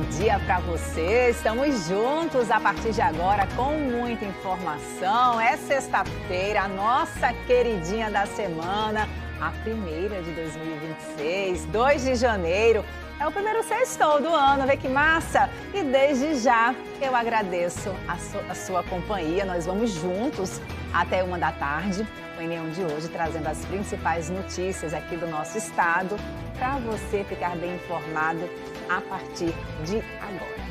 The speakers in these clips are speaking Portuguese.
dia para você. Estamos juntos a partir de agora com muita informação. É sexta-feira, a nossa queridinha da semana, a primeira de 2026, 2 de janeiro. É o primeiro sextou do ano, vê que massa! E desde já eu agradeço a sua companhia. Nós vamos juntos até 1 da tarde. O Enem de hoje trazendo as principais notícias aqui do nosso estado para você ficar bem informado a partir de agora.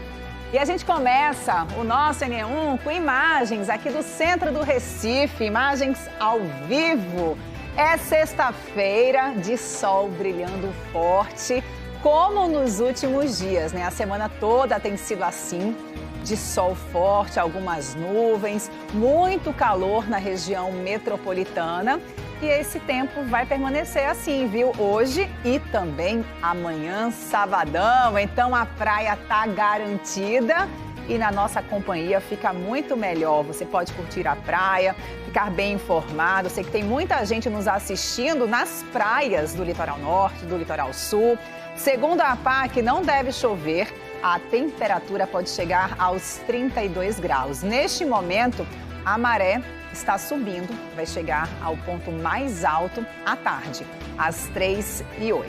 E a gente começa o nosso Enem com imagens aqui do centro do Recife, imagens ao vivo. É sexta-feira de sol brilhando forte, como nos últimos dias, né? A semana toda tem sido assim, de sol forte, algumas nuvens, muito calor na região metropolitana. E esse tempo vai permanecer assim, viu? Hoje e também amanhã, sabadão. Então a praia tá garantida e na nossa companhia fica muito melhor. Você pode curtir a praia, ficar bem informado. Sei que tem muita gente nos assistindo nas praias do litoral norte, do litoral sul. Segundo a APAC, não deve chover. A temperatura pode chegar aos 32 graus. Neste momento, a maré está subindo, vai chegar ao ponto mais alto à tarde, às 3h08.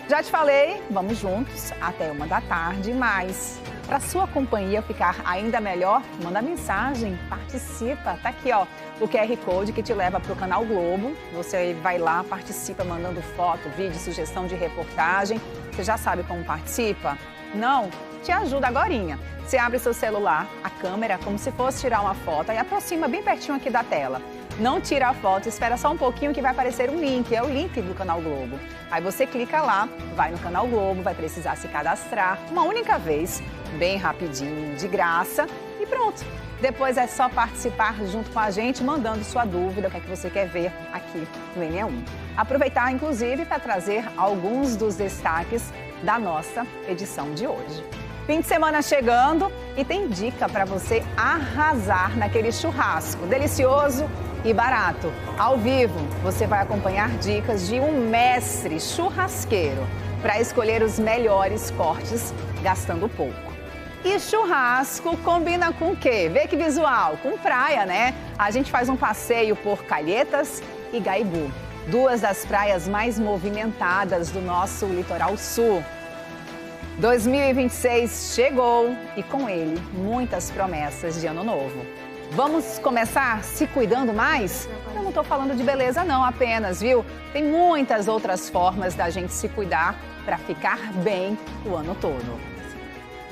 Já te falei, vamos juntos até 1 da tarde, mas para sua companhia ficar ainda melhor, manda mensagem, participa. Tá aqui, ó, o QR Code que te leva para o Canal Globo. Você vai lá, participa mandando foto, vídeo, sugestão de reportagem. Você já sabe como participa? Não? Te ajuda agorinha. Você abre seu celular, a câmera, como se fosse tirar uma foto e aproxima bem pertinho aqui da tela. Não tira a foto, espera só um pouquinho que vai aparecer um link, é o link do Canal Globo. Aí você clica lá, vai no Canal Globo, vai precisar se cadastrar uma única vez, bem rapidinho, de graça e pronto. Depois é só participar junto com a gente, mandando sua dúvida, o que é que você quer ver aqui no Enem. Aproveitar, inclusive, para trazer alguns dos destaques da nossa edição de hoje. Fim de semana chegando e tem dica para você arrasar naquele churrasco delicioso e barato. Ao vivo, você vai acompanhar dicas de um mestre churrasqueiro para escolher os melhores cortes gastando pouco. E churrasco combina com o quê? Vê que visual? Com praia, né? A gente faz um passeio por Calhetas e Gaibu, duas das praias mais movimentadas do nosso litoral sul. 2026 chegou e com ele muitas promessas de ano novo. Vamos começar se cuidando mais? Eu não estou falando de beleza não apenas, viu? Tem muitas outras formas da gente se cuidar para ficar bem o ano todo.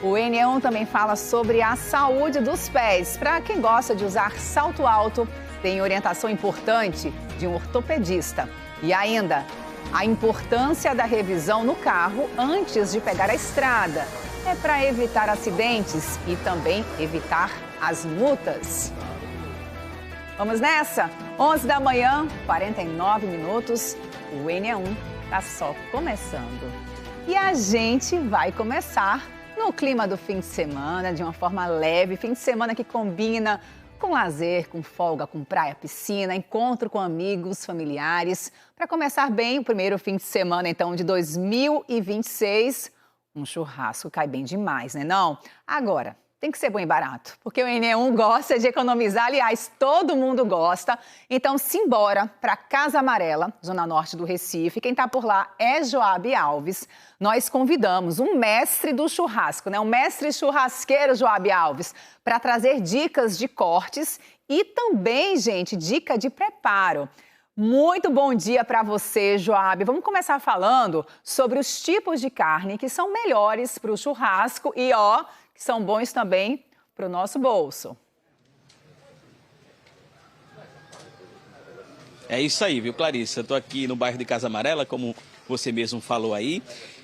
O Enem também fala sobre a saúde dos pés. Para quem gosta de usar salto alto, tem orientação importante de um ortopedista. E ainda, a importância da revisão no carro antes de pegar a estrada. É para evitar acidentes e também evitar as multas. Vamos nessa? 11 da manhã, 49 minutos. O Enem está só começando. E a gente vai começar no clima do fim de semana, de uma forma leve. Fim de semana que combina com lazer, com folga, com praia, piscina, encontro com amigos, familiares. Para começar bem o primeiro fim de semana, então, de 2026, um churrasco cai bem demais, né não? Agora, tem que ser bom e barato, porque o Enem gosta de economizar, aliás, todo mundo gosta. Então, simbora para Casa Amarela, zona norte do Recife. Quem está por lá é Joabe Alves. Nós convidamos um mestre do churrasco, né? Um mestre churrasqueiro, Joabe Alves, para trazer dicas de cortes e também, gente, dica de preparo. Muito bom dia para você, Joabe. Vamos começar falando sobre os tipos de carne que são melhores para o churrasco e, ó, que são bons também para o nosso bolso. É isso aí, viu, Clarissa? Eu tô aqui no bairro de Casa Amarela, como você mesmo falou aí.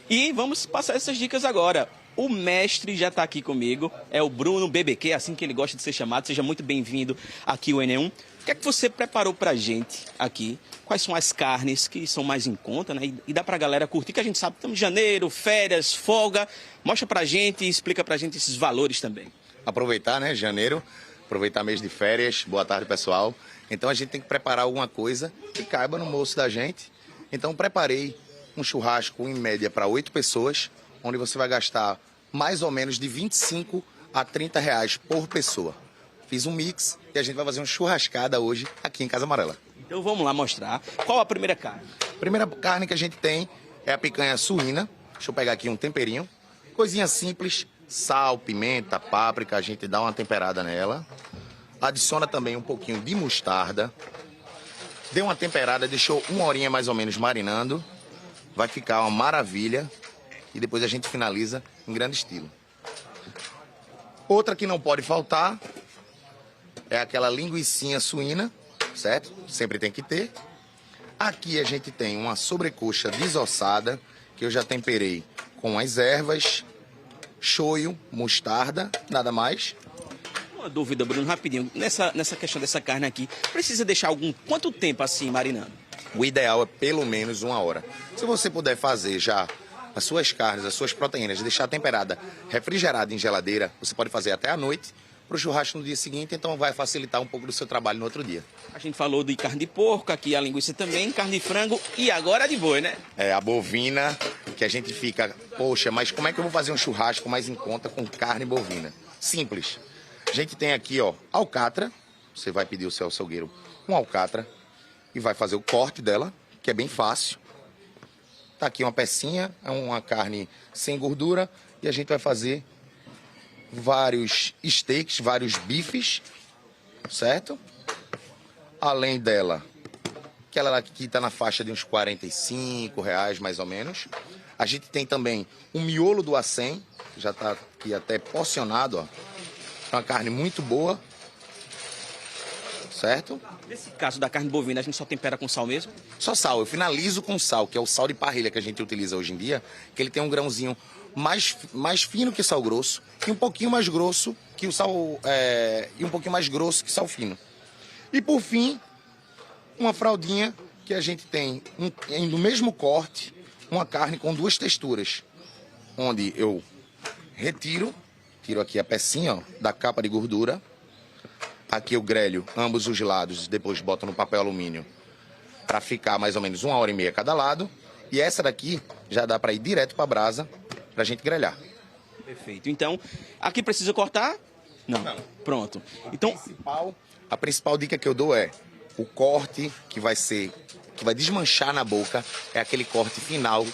E vamos passar essas dicas agora. O mestre já está aqui comigo, é o Bruno BBQ, assim que ele gosta de ser chamado. Seja muito bem-vindo aqui ao Enem. O que é que você preparou pra gente aqui? Quais são as carnes que são mais em conta, né? E dá pra galera curtir, que a gente sabe que estamos em janeiro, férias, folga. Mostra pra gente e explica pra gente esses valores também. Aproveitar, né, janeiro, aproveitar mês de férias. Boa tarde, pessoal. Então a gente tem que preparar alguma coisa que caiba no bolso da gente. Então preparei um churrasco em média para 8 pessoas, onde você vai gastar mais ou menos de 25 a 30 reais por pessoa. Fiz um mix e a gente vai fazer uma churrascada hoje aqui em Casa Amarela. Então vamos lá mostrar. Qual a primeira carne? A primeira carne que a gente tem é a picanha suína. Deixa eu pegar aqui um temperinho. Coisinha simples, sal, pimenta, páprica, a gente dá uma temperada nela. Adiciona também um pouquinho de mostarda. Deu uma temperada, deixou 1 horinha mais ou menos marinando. Vai ficar uma maravilha. E depois a gente finaliza em grande estilo. Outra que não pode faltar é aquela linguicinha suína, certo? Sempre tem que ter. Aqui a gente tem uma sobrecoxa desossada, que eu já temperei com as ervas, shoyu, mostarda, nada mais. Uma dúvida, Bruno, rapidinho. Nessa questão dessa carne aqui, precisa deixar quanto tempo assim marinando? O ideal é pelo menos 1 hora. Se você puder fazer já as suas carnes, as suas proteínas, deixar temperada, refrigerada em geladeira, você pode fazer até à noite, para o churrasco no dia seguinte, então vai facilitar um pouco do seu trabalho no outro dia. A gente falou de carne de porco, aqui a linguiça também, carne de frango e agora a de boi, né? É a bovina, que a gente fica, poxa, mas como é que eu vou fazer um churrasco mais em conta com carne bovina? Simples. A gente tem aqui, ó, alcatra, você vai pedir o seu açougueiro um alcatra e vai fazer o corte dela, que é bem fácil. Tá aqui uma pecinha, é uma carne sem gordura e a gente vai fazer vários steaks, vários bifes, certo? Além dela, que ela aqui está na faixa de uns R$ 45 mais ou menos. A gente tem também o miolo do acém, já está aqui até porcionado, ó. É uma carne muito boa, certo? Nesse caso da carne bovina, a gente só tempera com sal mesmo? Só sal, eu finalizo com sal, que é o sal de parrilha que a gente utiliza hoje em dia, que ele tem um grãozinho mais fino que sal grosso e um pouquinho mais grosso que o sal e um pouquinho mais grosso que sal fino. E por fim, uma fraldinha que a gente tem no mesmo corte, uma carne com 2 texturas, onde eu tiro aqui a pecinha, ó, da capa de gordura. Aqui eu grelho ambos os lados, depois boto no papel alumínio para ficar mais ou menos 1h30 cada lado. E essa daqui já dá para ir direto para a brasa para a gente grelhar. Perfeito. Então, aqui precisa cortar? Não. Pronto. Então, a principal dica que eu dou é o corte que vai desmanchar na boca, é aquele corte final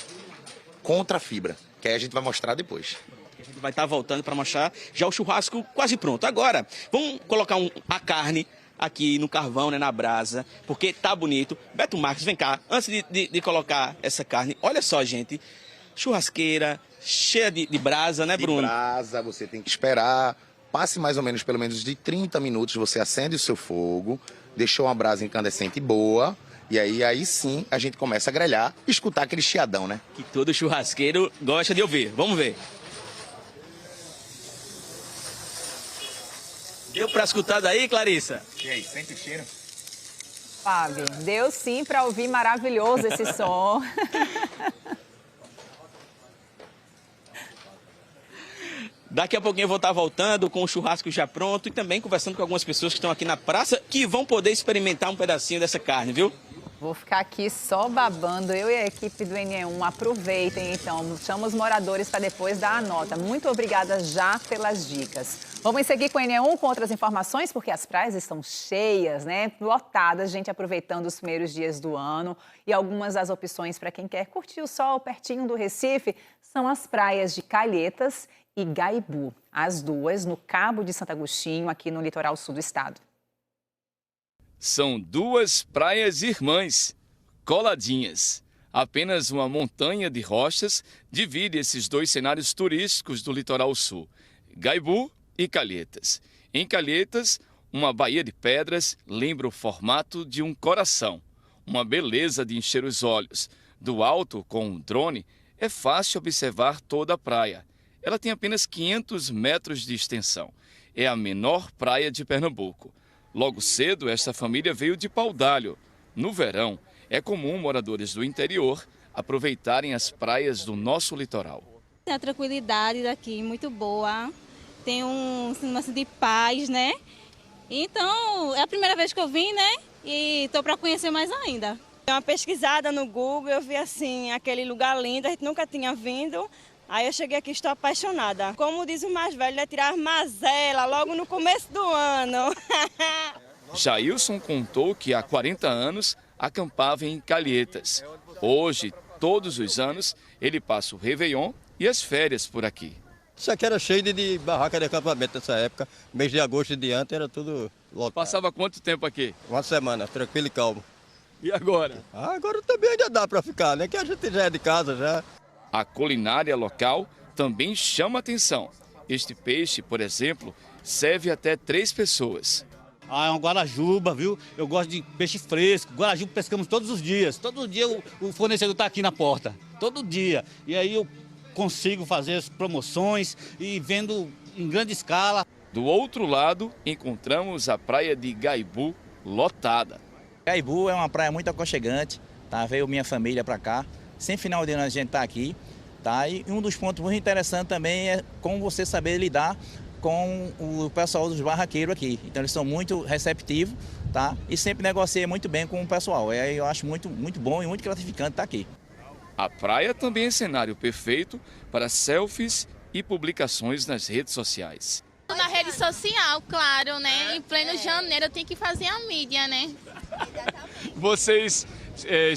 contra a fibra, que aí a gente vai mostrar depois. A gente vai estar voltando para mostrar já o churrasco quase pronto. Agora, vamos colocar a carne aqui no carvão, né, na brasa, porque tá bonito. Beto Marques, vem cá, antes de colocar essa carne, olha só, gente, churrasqueira cheia de brasa, né, Bruno? De brasa, você tem que esperar, passe mais ou menos pelo menos de 30 minutos, você acende o seu fogo, deixou uma brasa incandescente boa, e aí sim a gente começa a grelhar, escutar aquele chiadão, né? Que todo churrasqueiro gosta de ouvir. Vamos ver. Deu pra escutar daí, Clarissa? E aí, sente o cheiro? Fábio, deu sim para ouvir, maravilhoso esse som. Daqui a pouquinho eu vou estar voltando com o churrasco já pronto e também conversando com algumas pessoas que estão aqui na praça que vão poder experimentar um pedacinho dessa carne, viu? Vou ficar aqui só babando, eu e a equipe do NE1. Aproveitem, então. Chama os moradores para depois dar a nota. Muito obrigada já pelas dicas. Vamos seguir com o NE1 com outras informações, porque as praias estão cheias, né? Lotadas, gente aproveitando os primeiros dias do ano. E algumas das opções para quem quer curtir o sol pertinho do Recife são as praias de Calhetas e Gaibu. As duas no Cabo de Santo Agostinho, aqui no litoral sul do estado. São duas praias irmãs, coladinhas. Apenas uma montanha de rochas divide esses dois cenários turísticos do litoral sul, Gaibu e Calhetas. Em Calhetas, uma baía de pedras lembra o formato de um coração. Uma beleza de encher os olhos. Do alto, com um drone, é fácil observar toda a praia. Ela tem apenas 500 metros de extensão. É a menor praia de Pernambuco. Logo cedo, esta família veio de Paudalho. No verão, é comum moradores do interior aproveitarem as praias do nosso litoral. Tem a tranquilidade daqui, muito boa. Tem uma sensação de paz, né? Então, é a primeira vez que eu vim, né? E estou para conhecer mais ainda. Dei uma pesquisada no Google, eu vi assim, aquele lugar lindo, a gente nunca tinha vindo. Aí eu cheguei aqui e estou apaixonada. Como diz o mais velho, tirar as mazelas logo no começo do ano. Jailson contou que há 40 anos acampava em Calhetas. Hoje, todos os anos, ele passa o Réveillon e as férias por aqui. Isso aqui era cheio de barraca de acampamento nessa época. Mês de agosto e diante era tudo lotado. Passava quanto tempo aqui? Uma semana, tranquilo e calmo. E agora? Agora também ainda dá para ficar, né? Que a gente já é de casa já. A culinária local também chama atenção. Este peixe, por exemplo, serve até 3 pessoas. É uma guarajuba, viu? Eu gosto de peixe fresco. Guarajuba pescamos todos os dias. Todo dia o fornecedor está aqui na porta. Todo dia. E aí eu consigo fazer as promoções e vendo em grande escala. Do outro lado, encontramos a praia de Gaibu lotada. Gaibu é uma praia muito aconchegante, tá? Veio minha família para cá. Sem final de ano a gente está aqui, tá? E um dos pontos muito interessantes também é como você saber lidar com o pessoal dos barraqueiros aqui. Então eles são muito receptivos, tá? E sempre negociam muito bem com o pessoal. Eu acho muito bom e muito gratificante estar aqui. A praia também é cenário perfeito para selfies e publicações nas redes sociais. Na rede social, claro, né? Em pleno janeiro tem que fazer a mídia, né? Vocês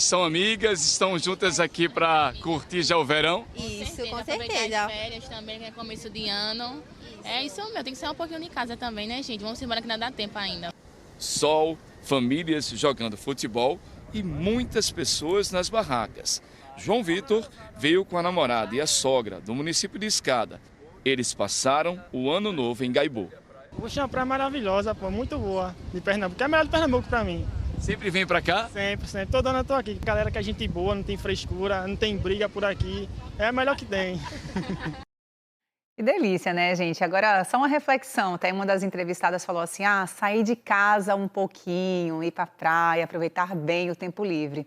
são amigas, estão juntas aqui para curtir já o verão? Isso, com certeza. As férias também, que é começo de ano. É isso mesmo, tem que ser um pouquinho de casa também, né, gente? Vamos embora que não dá tempo ainda. Sol, famílias jogando futebol e muitas pessoas nas barracas. João Vitor veio com a namorada e a sogra do município de Escada. Eles passaram o ano novo em Gaibu. Poxa, uma praia maravilhosa, pô, muito boa, de Pernambuco. É a melhor de Pernambuco pra mim. Sempre vem pra cá? Sempre. Todo ano eu tô aqui. Galera que é gente boa, não tem frescura, não tem briga por aqui. É a melhor que tem. Que delícia, né, gente? Agora, só uma reflexão. Até uma das entrevistadas falou assim, sair de casa um pouquinho, ir pra praia, aproveitar bem o tempo livre.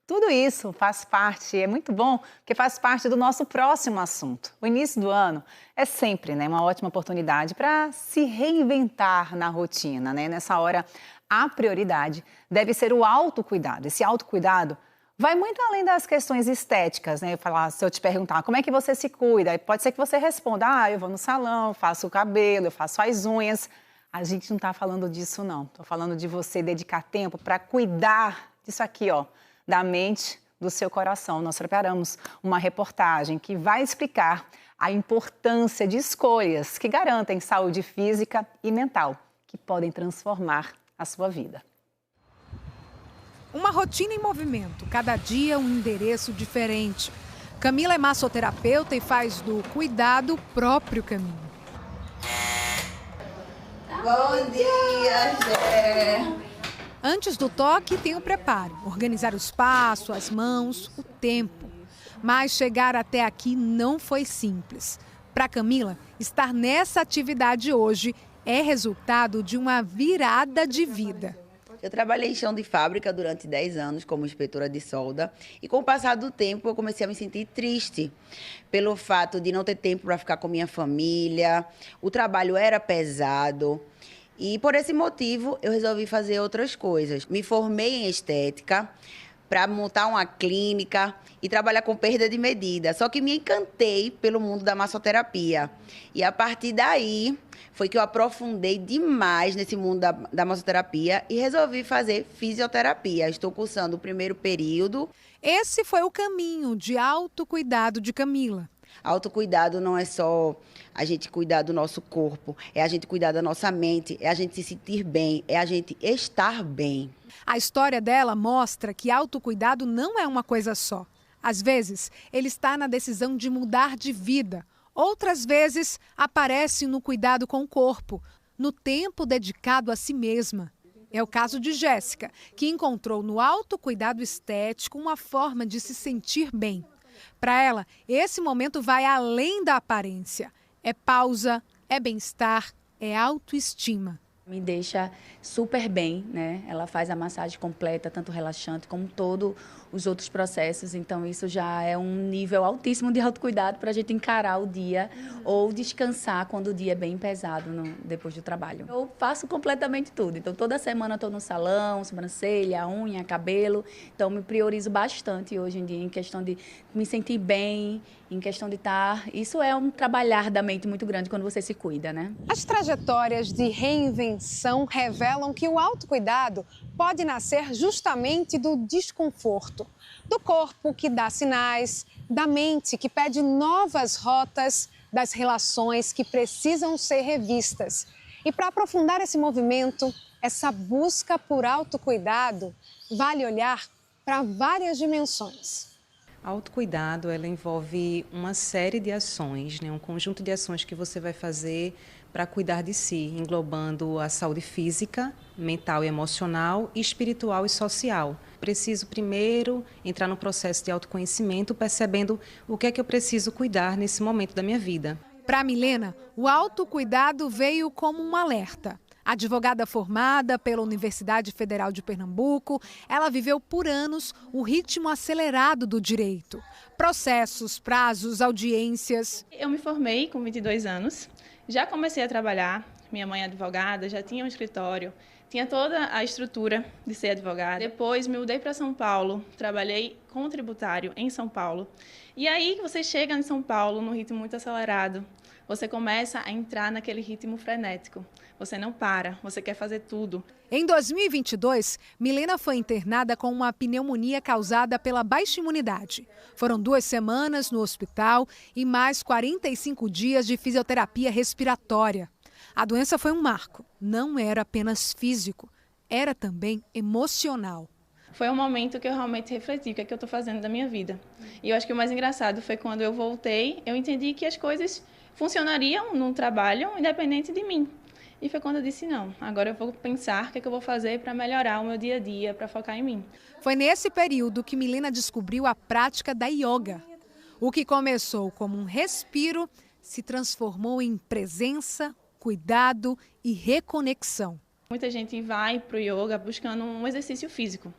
Tudo isso faz parte, é muito bom, porque faz parte do nosso próximo assunto. O início do ano é sempre, né, uma ótima oportunidade para se reinventar na rotina, né? Nessa hora, a prioridade deve ser o autocuidado. Esse autocuidado vai muito além das questões estéticas, né? Se eu te perguntar como é que você se cuida, pode ser que você responda, eu vou no salão, faço o cabelo, eu faço as unhas. A gente não está falando disso, não. Estou falando de você dedicar tempo para cuidar disso aqui, ó, da mente, do seu coração. Nós preparamos uma reportagem que vai explicar a importância de escolhas que garantem saúde física e mental, que podem transformar a sua vida. Uma rotina em movimento, cada dia um endereço diferente. Camila é massoterapeuta e faz do cuidado o próprio caminho. Bom dia, Gé! Antes do toque, tem o preparo, organizar os passos, as mãos, o tempo. Mas chegar até aqui não foi simples. Para Camila, estar nessa atividade hoje é resultado de uma virada de vida. Eu trabalhei em chão de fábrica durante 10 anos como inspetora de solda e com o passar do tempo eu comecei a me sentir triste pelo fato de não ter tempo para ficar com minha família, o trabalho era pesado. E por esse motivo, eu resolvi fazer outras coisas. Me formei em estética para montar uma clínica e trabalhar com perda de medida. Só que me encantei pelo mundo da massoterapia. E a partir daí, foi que eu aprofundei demais nesse mundo da massoterapia e resolvi fazer fisioterapia. Estou cursando o primeiro período. Esse foi o caminho de autocuidado de Camila. Autocuidado não é só a gente cuidar do nosso corpo, é a gente cuidar da nossa mente, é a gente se sentir bem, é a gente estar bem. A história dela mostra que autocuidado não é uma coisa só. Às vezes, ele está na decisão de mudar de vida. Outras vezes, aparece no cuidado com o corpo, no tempo dedicado a si mesma. É o caso de Jéssica, que encontrou no autocuidado estético uma forma de se sentir bem. Para ela, esse momento vai além da aparência. É pausa, é bem-estar, é autoestima. Me deixa super bem, né? Ela faz a massagem completa, tanto relaxante como todos os outros processos. Então, isso já é um nível altíssimo de autocuidado para a gente encarar o dia ou descansar quando o dia é bem pesado depois do trabalho. Eu faço completamente tudo. Então, toda semana estou no salão, sobrancelha, unha, cabelo. Então, me priorizo bastante hoje em dia em questão de me sentir bem, em questão de estar... Isso é um trabalhar da mente muito grande quando você se cuida, né? As trajetórias de reinvenção revelam que o autocuidado pode nascer justamente do desconforto, do corpo que dá sinais, da mente que pede novas rotas, das relações que precisam ser revistas. E para aprofundar esse movimento, essa busca por autocuidado, vale olhar para várias dimensões. Autocuidado, ela envolve uma série de ações, né? Um conjunto de ações que você vai fazer para cuidar de si, englobando a saúde física, mental e emocional, espiritual e social. Preciso primeiro entrar no processo de autoconhecimento, percebendo o que é que eu preciso cuidar nesse momento da minha vida. Para Milena, o autocuidado veio como um alerta. Advogada formada pela Universidade Federal de Pernambuco, ela viveu por anos o ritmo acelerado do direito. Processos, prazos, audiências. Eu me formei com 22 anos, já comecei a trabalhar, minha mãe é advogada, já tinha um escritório, tinha toda a estrutura de ser advogada. Depois me mudei para São Paulo, trabalhei com tributário em São Paulo. E aí você chega em São Paulo num ritmo muito acelerado, você começa a entrar naquele ritmo frenético. Você não para, você quer fazer tudo. Em 2022, Milena foi internada com uma pneumonia causada pela baixa imunidade. Foram 2 semanas no hospital e mais 45 dias de fisioterapia respiratória. A doença foi um marco. Não era apenas físico, era também emocional. Foi um momento que eu realmente refleti o que é que eu estou fazendo da minha vida. E eu acho que o mais engraçado foi quando eu voltei, eu entendi que as coisas funcionariam num trabalho independente de mim. E foi quando eu disse, não, agora eu vou pensar o que é que eu vou fazer para melhorar o meu dia a dia, para focar em mim. Foi nesse período que Milena descobriu a prática da yoga. O que começou como um respiro se transformou em presença, cuidado e reconexão. Muita gente vai para o yoga buscando um exercício físico.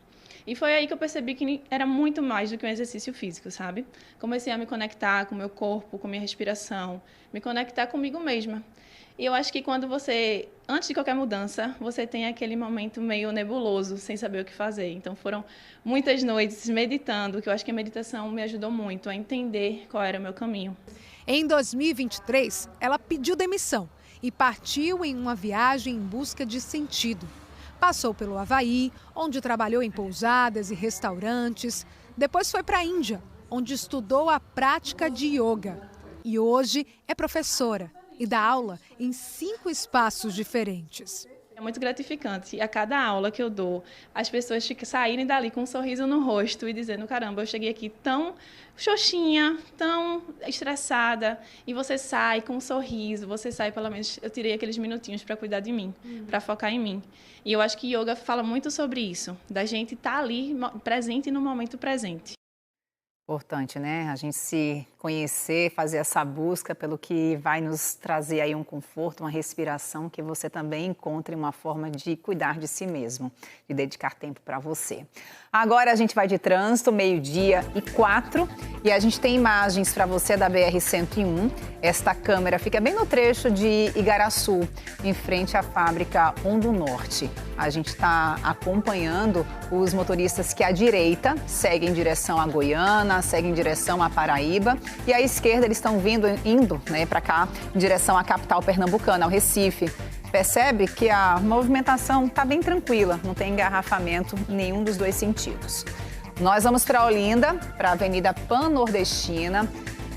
E foi aí que eu percebi que era muito mais do que um exercício físico, sabe? Comecei a me conectar com o meu corpo, com a minha respiração, me conectar comigo mesma. E eu acho que quando você, antes de qualquer mudança, você tem aquele momento meio nebuloso, sem saber o que fazer. Então foram muitas noites meditando, que eu acho que a meditação me ajudou muito a entender qual era o meu caminho. Em 2023, ela pediu demissão e partiu em uma viagem em busca de sentido. Passou pelo Havaí, onde trabalhou em pousadas e restaurantes. Depois foi para a Índia, onde estudou a prática de yoga. E hoje é professora e dá aula em 5 espaços diferentes. É muito gratificante. A cada aula que eu dou, as pessoas saírem dali com um sorriso no rosto e dizendo, caramba, eu cheguei aqui tão xoxinha, tão estressada, e você sai com um sorriso, você sai, pelo menos, eu tirei aqueles minutinhos para cuidar de mim, para focar em mim. E eu acho que yoga fala muito sobre isso, da gente estar ali presente no momento presente. Importante, né? A gente se conhecer, fazer essa busca pelo que vai nos trazer aí um conforto, uma respiração, que você também encontre uma forma de cuidar de si mesmo, de dedicar tempo para você. Agora a gente vai de trânsito, 12:04, e a gente tem imagens para você da BR-101. Esta câmera fica bem no trecho de Igaraçu, em frente à fábrica 1 do Norte. A gente está acompanhando os motoristas que à direita seguem em direção a Goiânia, seguem em direção a Paraíba, e à esquerda eles estão indo para cá, em direção à capital pernambucana, ao Recife. Percebe que a movimentação está bem tranquila, não tem engarrafamento em nenhum dos 2 sentidos. Nós vamos para Olinda, para a Avenida Pan-Nordestina,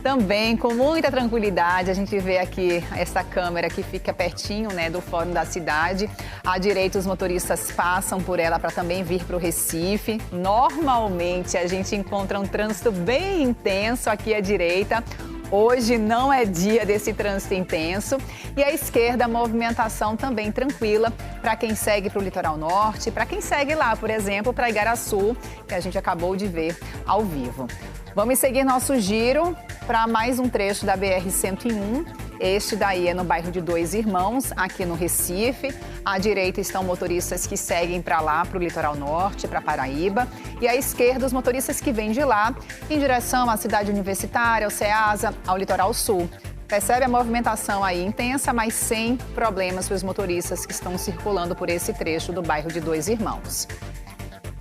também com muita tranquilidade. A gente vê aqui essa câmera que fica pertinho, do Fórum da Cidade. À direita, os motoristas passam por ela para também vir para o Recife. Normalmente, a gente encontra um trânsito bem intenso aqui à direita. Hoje não é dia desse trânsito intenso. E à esquerda, a movimentação também tranquila para quem segue para o litoral norte, para quem segue lá, por exemplo, para Igaraçu, que a gente acabou de ver ao vivo. Vamos seguir nosso giro para mais um trecho da BR-101. Este daí é no bairro de Dois Irmãos, aqui no Recife. À direita estão motoristas que seguem para lá, para o litoral norte, para Paraíba. E à esquerda, os motoristas que vêm de lá em direção à cidade universitária, ao Ceasa, ao litoral sul. Percebe a movimentação aí intensa, mas sem problemas para os motoristas que estão circulando por esse trecho do bairro de Dois Irmãos.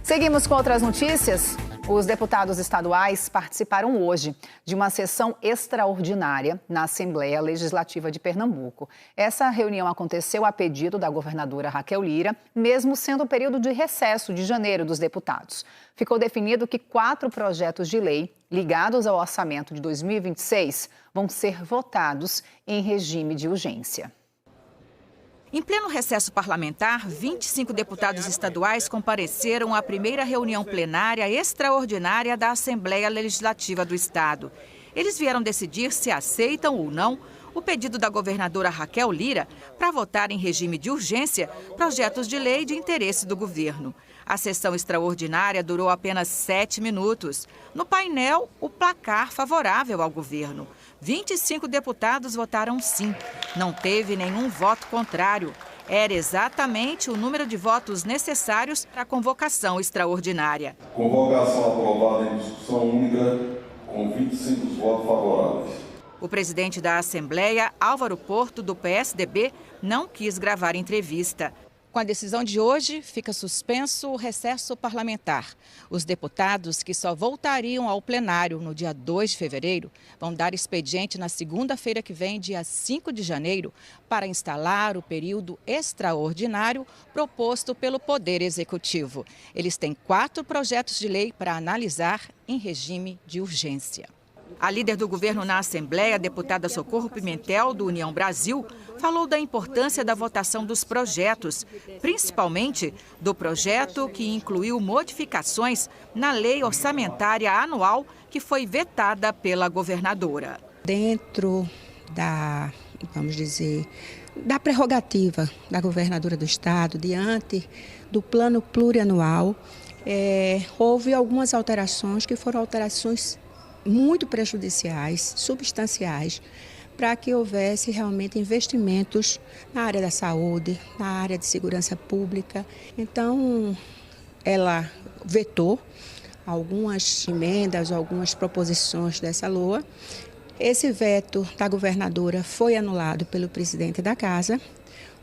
Seguimos com outras notícias. Os deputados estaduais participaram hoje de uma sessão extraordinária na Assembleia Legislativa de Pernambuco. Essa reunião aconteceu a pedido da governadora Raquel Lira, mesmo sendo o período de recesso de janeiro dos deputados. Ficou definido que 4 projetos de lei ligados ao orçamento de 2026 vão ser votados em regime de urgência. Em pleno recesso parlamentar, 25 deputados estaduais compareceram à primeira reunião plenária extraordinária da Assembleia Legislativa do Estado. Eles vieram decidir se aceitam ou não o pedido da governadora Raquel Lira para votar em regime de urgência projetos de lei de interesse do governo. A sessão extraordinária durou apenas 7 minutos. No painel, o placar favorável ao governo. 25 deputados votaram sim. Não teve nenhum voto contrário. Era exatamente o número de votos necessários para a convocação extraordinária. Convocação aprovada em discussão única com 25 votos favoráveis. O presidente da Assembleia, Álvaro Porto, do PSDB, não quis gravar entrevista. Com a decisão de hoje, fica suspenso o recesso parlamentar. Os deputados que só voltariam ao plenário no dia 2 de fevereiro vão dar expediente na segunda-feira que vem, dia 5 de janeiro, para instalar o período extraordinário proposto pelo Poder Executivo. Eles têm 4 projetos de lei para analisar em regime de urgência. A líder do governo na Assembleia, a deputada Socorro Pimentel, do União Brasil, falou da importância da votação dos projetos, principalmente do projeto que incluiu modificações na lei orçamentária anual que foi vetada pela governadora. Dentro da, vamos dizer, da prerrogativa da governadora do estado, diante do plano plurianual, houve algumas alterações que foram alterações muito prejudiciais, substanciais, para que houvesse realmente investimentos na área da saúde, na área de segurança pública. Então, ela vetou algumas emendas, algumas proposições dessa LOA. Esse veto da governadora foi anulado pelo presidente da Casa.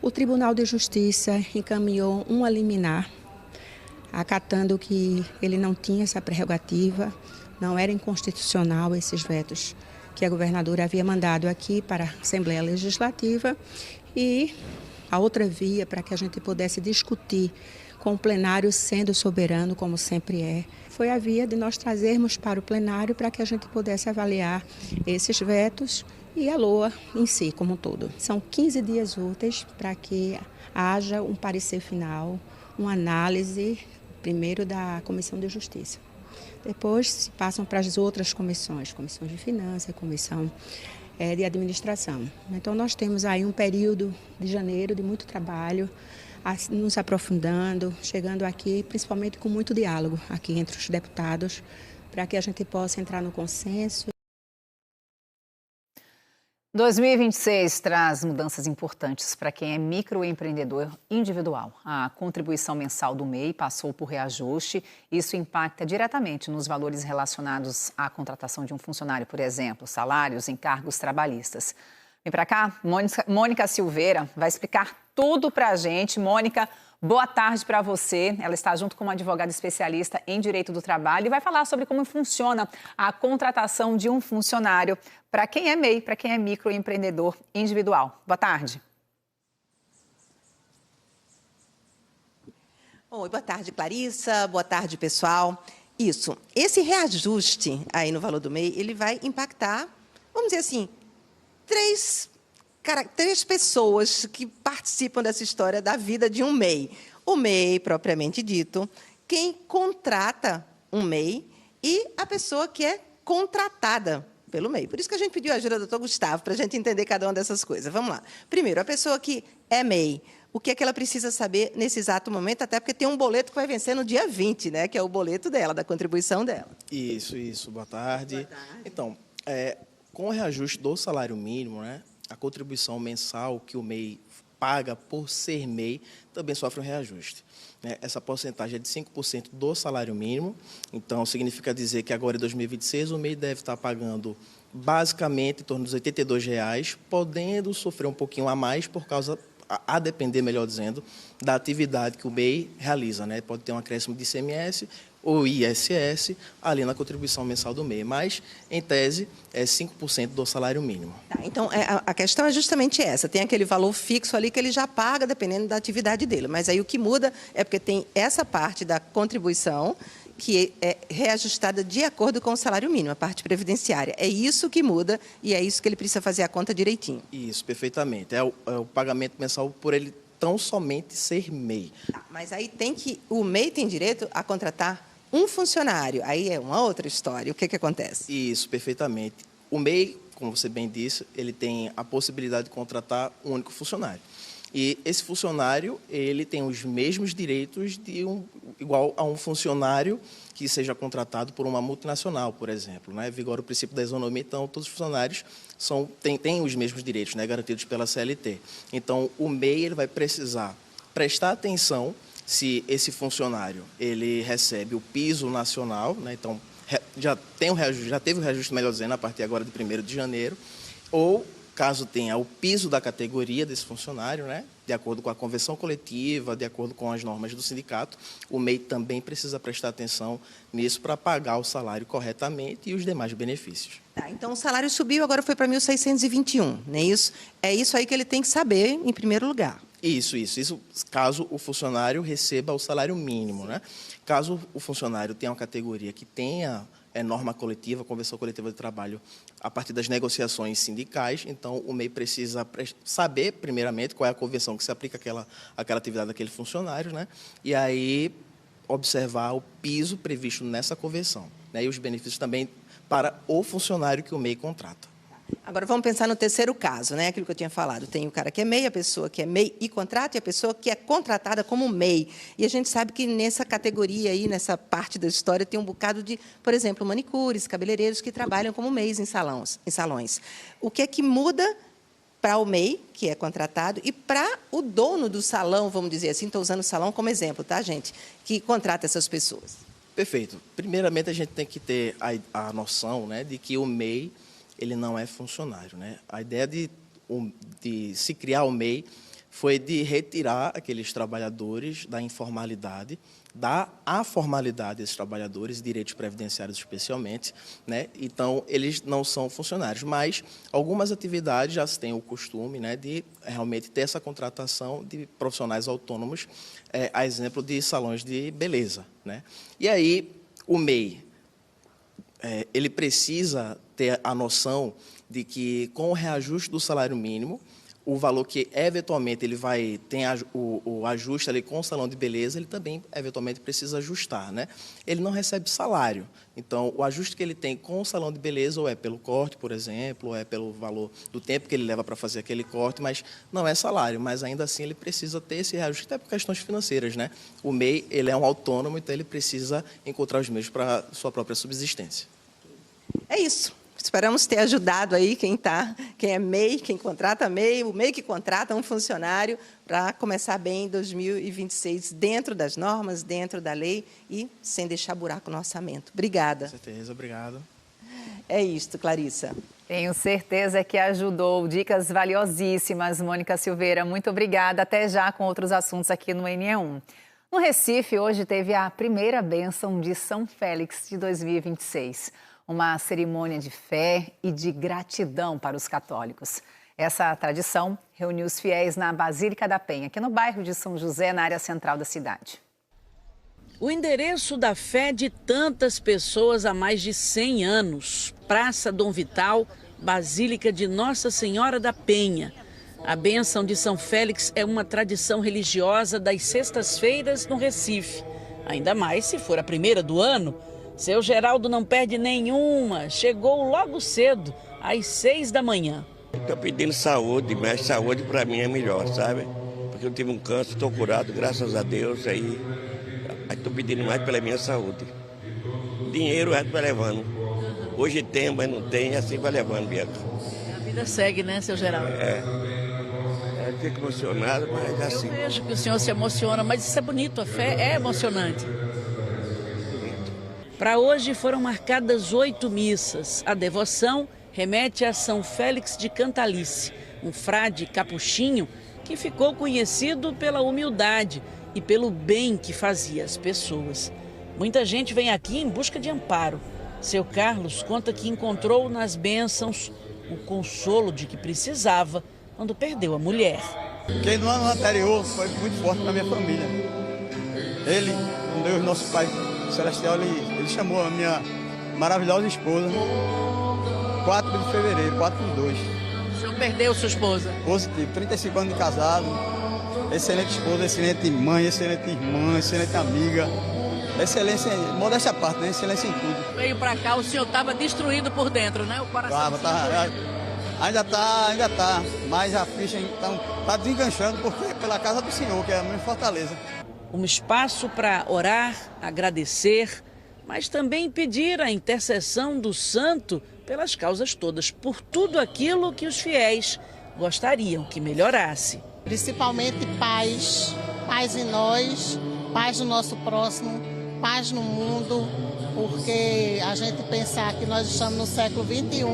O Tribunal de Justiça encaminhou uma liminar, acatando que ele não tinha essa prerrogativa. Não era inconstitucional esses vetos que a governadora havia mandado aqui para a Assembleia Legislativa, e a outra via para que a gente pudesse discutir com o plenário sendo soberano, como sempre é, foi a via de nós trazermos para o plenário para que a gente pudesse avaliar esses vetos e a LOA em si como um todo. São 15 dias úteis para que haja um parecer final, uma análise, primeiro da Comissão de Justiça. Depois se passam para as outras comissões, comissões de finanças, comissão de administração. Então nós temos aí um período de janeiro de muito trabalho, nos aprofundando, chegando aqui, principalmente com muito diálogo aqui entre os deputados, para que a gente possa entrar no consenso. 2026 traz mudanças importantes para quem é microempreendedor individual. A contribuição mensal do MEI passou por reajuste. Isso impacta diretamente nos valores relacionados à contratação de um funcionário, por exemplo, salários, encargos trabalhistas. Vem para cá, Mônica Silveira vai explicar tudo para a gente. Mônica, boa tarde para você. Ela está junto com uma advogada especialista em direito do trabalho e vai falar sobre como funciona a contratação de um funcionário para quem é MEI, para quem é microempreendedor individual. Boa tarde. Oi, boa tarde, Clarissa. Boa tarde, pessoal. Isso, esse reajuste aí no valor do MEI, ele vai impactar, vamos dizer assim, três pessoas que participam dessa história da vida de um MEI. O MEI, propriamente dito, quem contrata um MEI e a pessoa que é contratada pelo MEI. Por isso que a gente pediu a ajuda do Dr. Gustavo, para a gente entender cada uma dessas coisas. Vamos lá. Primeiro, a pessoa que é MEI, o que é que ela precisa saber nesse exato momento, até porque tem um boleto que vai vencer no dia 20, né, que é o boleto dela, da contribuição dela. Isso. Boa tarde. Boa tarde. Então, com o reajuste do salário mínimo, né, a contribuição mensal que o MEI paga por ser MEI também sofre um reajuste. Essa porcentagem é de 5% do salário mínimo, então significa dizer que agora em 2026 o MEI deve estar pagando basicamente em torno dos R$ 82,00, podendo sofrer um pouquinho a mais por causa, a depender, melhor dizendo, da atividade que o MEI realiza. Pode ter um acréscimo de ICMS ou ISS ali na contribuição mensal do MEI, mas, em tese, é 5% do salário mínimo. Então, a questão é justamente essa, tem aquele valor fixo ali que ele já paga dependendo da atividade dele, mas aí o que muda é porque tem essa parte da contribuição que é reajustada de acordo com o salário mínimo, a parte previdenciária. É isso que muda e é isso que ele precisa fazer a conta direitinho. Isso, perfeitamente. É o pagamento mensal por ele tão somente ser MEI. Mas aí o MEI tem direito a contratar um funcionário, aí é uma outra história. O que acontece? Isso, perfeitamente. O MEI, como você bem disse, ele tem a possibilidade de contratar um único funcionário. E esse funcionário, ele tem os mesmos direitos igual a um funcionário que seja contratado por uma multinacional, por exemplo. Vigora o princípio da isonomia, então todos os funcionários têm os mesmos direitos, garantidos pela CLT. Então, o MEI ele vai precisar prestar atenção se esse funcionário ele recebe o piso nacional, então já teve o reajuste, melhor dizendo, a partir agora de 1º de janeiro, ou caso tenha o piso da categoria desse funcionário, de acordo com a convenção coletiva, de acordo com as normas do sindicato, o MEI também precisa prestar atenção nisso para pagar o salário corretamente e os demais benefícios. Então o salário subiu, agora foi para 1.621, não é isso? É isso aí que ele tem que saber em primeiro lugar. Isso, caso o funcionário receba o salário mínimo. Caso o funcionário tenha uma categoria que tenha norma coletiva, convenção coletiva de trabalho, a partir das negociações sindicais, então o MEI precisa saber, primeiramente, qual é a convenção que se aplica àquela atividade daquele funcionário, e aí observar o piso previsto nessa convenção, e os benefícios também para o funcionário que o MEI contrata. Agora, vamos pensar no terceiro caso, aquilo que eu tinha falado. Tem o cara que é MEI, a pessoa que é MEI e contrata, e a pessoa que é contratada como MEI. E a gente sabe que nessa categoria aí, nessa parte da história, tem um bocado de, por exemplo, manicures, cabeleireiros que trabalham como MEIs em salões. O que é que muda para o MEI, que é contratado, e para o dono do salão, vamos dizer assim, estou usando o salão como exemplo, tá, gente? Que contrata essas pessoas. Perfeito. Primeiramente, a gente tem que ter a noção de que o MEI ele não é funcionário. A ideia de se criar o MEI foi de retirar aqueles trabalhadores da informalidade, dar à formalidade desses trabalhadores, direitos previdenciários especialmente. Então, eles não são funcionários, mas algumas atividades já se tem o costume de realmente ter essa contratação de profissionais autônomos, a exemplo de salões de beleza. E aí, o MEI, ele precisa ter a noção de que, com o reajuste do salário mínimo, o valor que, eventualmente, ele tem o ajuste ali com o salão de beleza, ele também, eventualmente, precisa ajustar. Ele não recebe salário. Então, o ajuste que ele tem com o salão de beleza, ou é pelo corte, por exemplo, ou é pelo valor do tempo que ele leva para fazer aquele corte, mas não é salário. Mas, ainda assim, ele precisa ter esse reajuste, até por questões financeiras. O MEI, ele é um autônomo, então ele precisa encontrar os meios para sua própria subsistência. É isso. Esperamos ter ajudado aí quem é MEI, quem contrata MEI, o MEI que contrata um funcionário, para começar bem em 2026, dentro das normas, dentro da lei e sem deixar buraco no orçamento. Obrigada. Com certeza, obrigado. É isto, Clarissa. Tenho certeza que ajudou. Dicas valiosíssimas, Mônica Silveira. Muito obrigada. Até já com outros assuntos aqui no NE1. No Recife, hoje teve a primeira bênção de São Félix de 2026. Uma cerimônia de fé e de gratidão para os católicos. Essa tradição reuniu os fiéis na Basílica da Penha, aqui no bairro de São José, na área central da cidade. O endereço da fé de tantas pessoas há mais de 100 anos. Praça Dom Vital, Basílica de Nossa Senhora da Penha. A bênção de São Félix é uma tradição religiosa das sextas-feiras no Recife. Ainda mais se for a primeira do ano. Seu Geraldo não perde nenhuma, chegou logo cedo, às 6 da manhã. Estou pedindo saúde, mas saúde para mim é melhor, sabe? Porque eu tive um câncer, estou curado, graças a Deus, aí estou pedindo mais pela minha saúde. Dinheiro a gente vai levando. Hoje tem, mas não tem, assim vai levando, Bianca. vida segue, né, seu Geraldo? Fico emocionado, mas assim... Eu vejo que o senhor se emociona, mas isso é bonito, a fé é emocionante. Para hoje foram marcadas 8 missas. A devoção remete a São Félix de Cantalice, um frade capuchinho que ficou conhecido pela humildade e pelo bem que fazia às pessoas. Muita gente vem aqui em busca de amparo. Seu Carlos conta que encontrou nas bênçãos o consolo de que precisava quando perdeu a mulher. Quem no ano anterior foi muito forte para minha família. Ele, um Deus nosso Pai Celestial, ele chamou a minha maravilhosa esposa 4 de fevereiro, 4/2. O senhor perdeu sua esposa? Positivo, 35 anos de casado, excelente esposa, excelente mãe, excelente irmã, excelente amiga. Excelência, modéstia à parte, né? Excelência em tudo. Veio pra cá, o senhor estava destruído por dentro, né? O coração. Ainda tá. Mas a ficha então tá desenganchando porque é pela casa do Senhor, que é a minha fortaleza. Um espaço para orar, agradecer, mas também pedir a intercessão do santo pelas causas todas, por tudo aquilo que os fiéis gostariam que melhorasse. Principalmente paz em nós, paz no nosso próximo, paz no mundo, porque a gente pensar que nós estamos no século XXI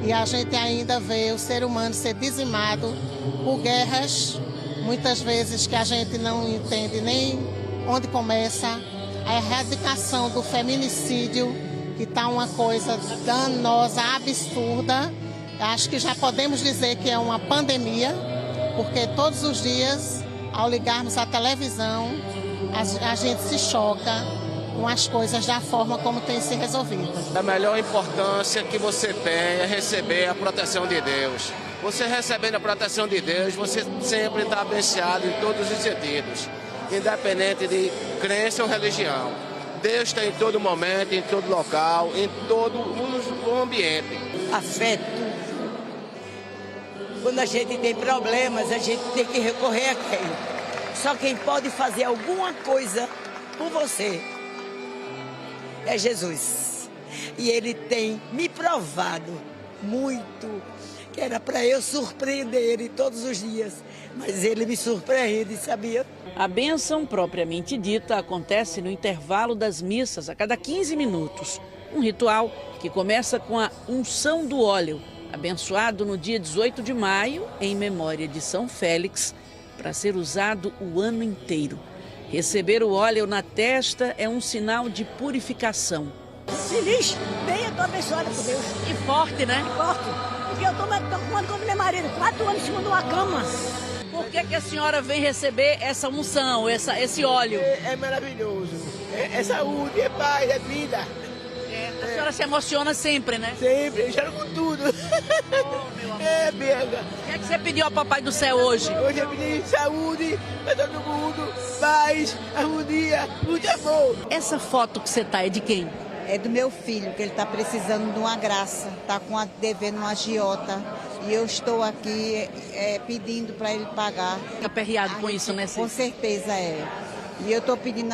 e a gente ainda vê o ser humano ser dizimado por guerras, muitas vezes que a gente não entende nem onde começa, a erradicação do feminicídio, que está uma coisa danosa, absurda. Acho que já podemos dizer que é uma pandemia, porque todos os dias, ao ligarmos a televisão, a gente se choca com as coisas da forma como tem se resolvido. A melhor importância que você tem é receber a proteção de Deus. Você recebendo a proteção de Deus, você sempre está abençoado em todos os sentidos, independente de crença ou religião. Deus está em todo momento, em todo local, em todo o ambiente. A fé é tudo. Quando a gente tem problemas, a gente tem que recorrer a quem? Só quem pode fazer alguma coisa por você é Jesus. E ele tem me provado muito que era para eu surpreender ele todos os dias. Mas ele me surpreende, sabia? A bênção propriamente dita acontece no intervalo das missas, a cada 15 minutos. Um ritual que começa com a unção do óleo, abençoado no dia 18 de maio, em memória de São Félix, para ser usado o ano inteiro. Receber o óleo na testa é um sinal de purificação. Feliz, bem, eu estou abençoada por Deus. E forte, né? Forte, porque eu estou com como meu marido, 4 anos em cima de uma cama. Por que a senhora vem receber essa unção, esse óleo? É maravilhoso. É saúde, é paz, é vida. A senhora se emociona sempre, né? Sempre, eu choro com tudo. Oh, meu amor. É, Bianca. O que é que você pediu ao Papai do Céu hoje? Hoje eu pedi saúde para todo mundo, paz, harmonia, muito amor. Essa foto que você tá é de quem? É do meu filho, que ele está precisando de uma graça, está devendo uma agiota. E eu estou aqui pedindo para ele pagar. Fica aperreado com isso, né? Com certeza é. E eu estou pedindo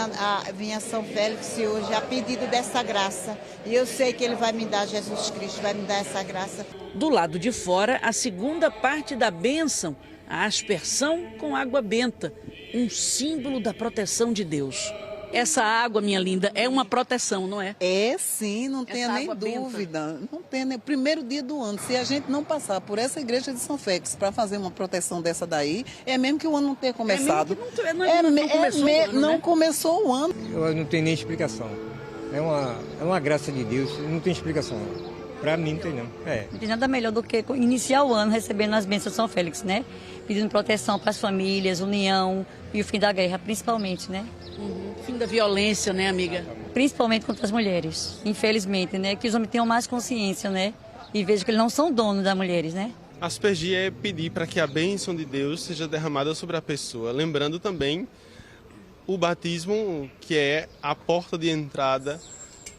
vim a São Félix hoje a pedido dessa graça. E eu sei que ele vai me dar, Jesus Cristo vai me dar essa graça. Do lado de fora, a segunda parte da bênção, a aspersão com água benta, um símbolo da proteção de Deus. Essa água, minha linda, é uma proteção, não é? É sim, não tenha nem dúvida. Não tem nem primeiro dia do ano. Se a gente não passar por essa igreja de São Félix para fazer uma proteção dessa daí, é mesmo que o ano não tenha começado. Não começou o ano. Eu não tenho nem explicação. É uma graça de Deus, não tem explicação. Para mim não tem não. Não tem nada melhor do que iniciar o ano recebendo as bênçãos de São Félix, né? Pedindo proteção para as famílias, união e o fim da guerra, principalmente, né? Fim da violência, né, amiga? Principalmente contra as mulheres, infelizmente, né? Que os homens tenham mais consciência, né? E vejam que eles não são donos das mulheres, né? Aspergir é pedir para que a bênção de Deus seja derramada sobre a pessoa. Lembrando também o batismo, que é a porta de entrada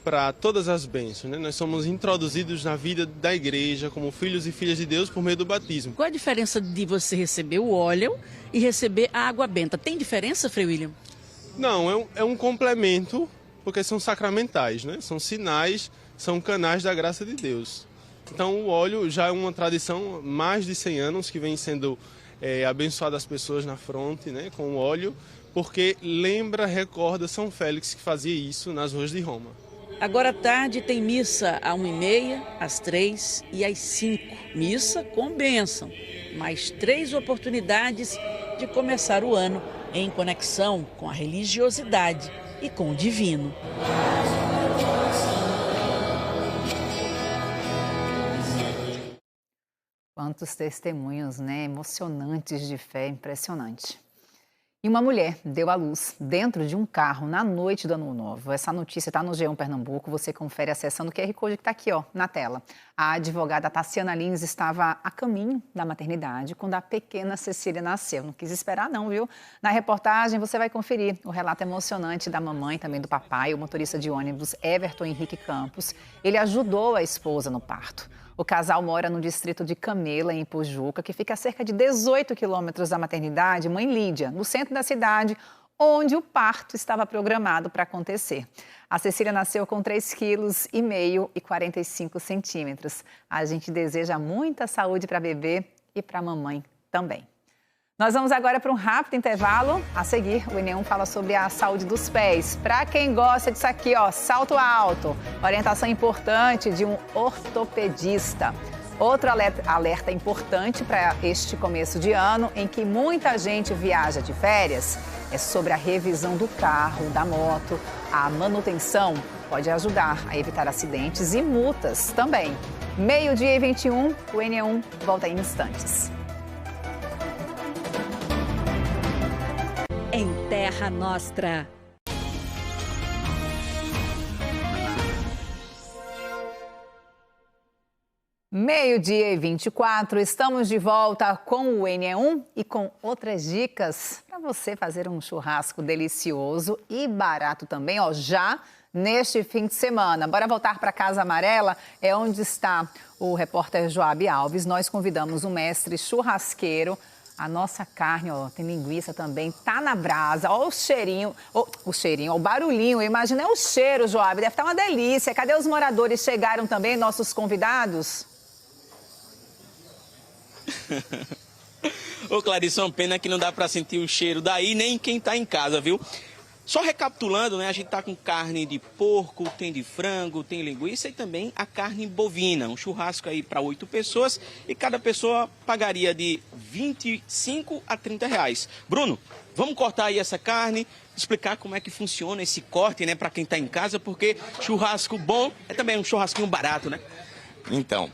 para todas as bênçãos, né? Nós somos introduzidos na vida da igreja como filhos e filhas de Deus por meio do batismo. Qual a diferença de você receber o óleo e receber a água benta? Tem diferença, Frei William? Não, é um complemento, porque são sacramentais, né? São sinais, são canais da graça de Deus. Então o óleo já é uma tradição mais de 100 anos que vem sendo abençoado as pessoas na fronte, né, com o óleo, porque recorda São Félix que fazia isso nas ruas de Roma. Agora à tarde tem missa às 1h30, às 3 e às 5. Missa com bênção. Mais 3 oportunidades de começar o ano em conexão com a religiosidade e com o divino. Quantos testemunhos, né? Emocionantes de fé, impressionante. E uma mulher deu à luz dentro de um carro na noite do Ano Novo. Essa notícia está no G1 Pernambuco, você confere acessando o QR Code que está aqui, ó, na tela. A advogada Tassiana Lins estava a caminho da maternidade quando a pequena Cecília nasceu. Não quis esperar não, viu? Na reportagem você vai conferir o relato emocionante da mamãe, também do papai, o motorista de ônibus Everton Henrique Campos. Ele ajudou a esposa no parto. O casal mora no distrito de Camela, em Pojuca, que fica a cerca de 18 quilômetros da maternidade Mãe Lídia, no centro da cidade, onde o parto estava programado para acontecer. A Cecília nasceu com 3,5 kg e 45 centímetros. A gente deseja muita saúde para a bebê e para a mamãe também. Nós vamos agora para um rápido intervalo. A seguir, o Enem fala sobre a saúde dos pés. Para quem gosta disso aqui, ó, salto alto, orientação importante de um ortopedista. Outro alerta importante para este começo de ano, em que muita gente viaja de férias, é sobre a revisão do carro, da moto. A manutenção pode ajudar a evitar acidentes e multas também. 12h21, o Enem volta em instantes. Em Terra Nostra. Meio-dia e 24, estamos de volta com o Enem e com outras dicas para você fazer um churrasco delicioso e barato também, ó, já neste fim de semana. Bora voltar para a Casa Amarela, é onde está o repórter Joab Alves. Nós convidamos o mestre churrasqueiro. A nossa carne, ó, tem linguiça também, tá na brasa. Ó o cheirinho, o barulhinho. Imagina é o cheiro, Joab, deve estar uma delícia. Cadê os moradores? Chegaram também, nossos convidados? Ô Clarice, uma pena que não dá para sentir o cheiro daí, nem quem tá em casa, viu? Só recapitulando, né, a gente tá com carne de porco, tem de frango, tem linguiça e também a carne bovina. Um churrasco aí para 8 pessoas e cada pessoa pagaria de 25 a 30 reais. Bruno, vamos cortar aí essa carne, explicar como é que funciona esse corte, né, para quem tá em casa, porque churrasco bom é também um churrasquinho barato, né? Então,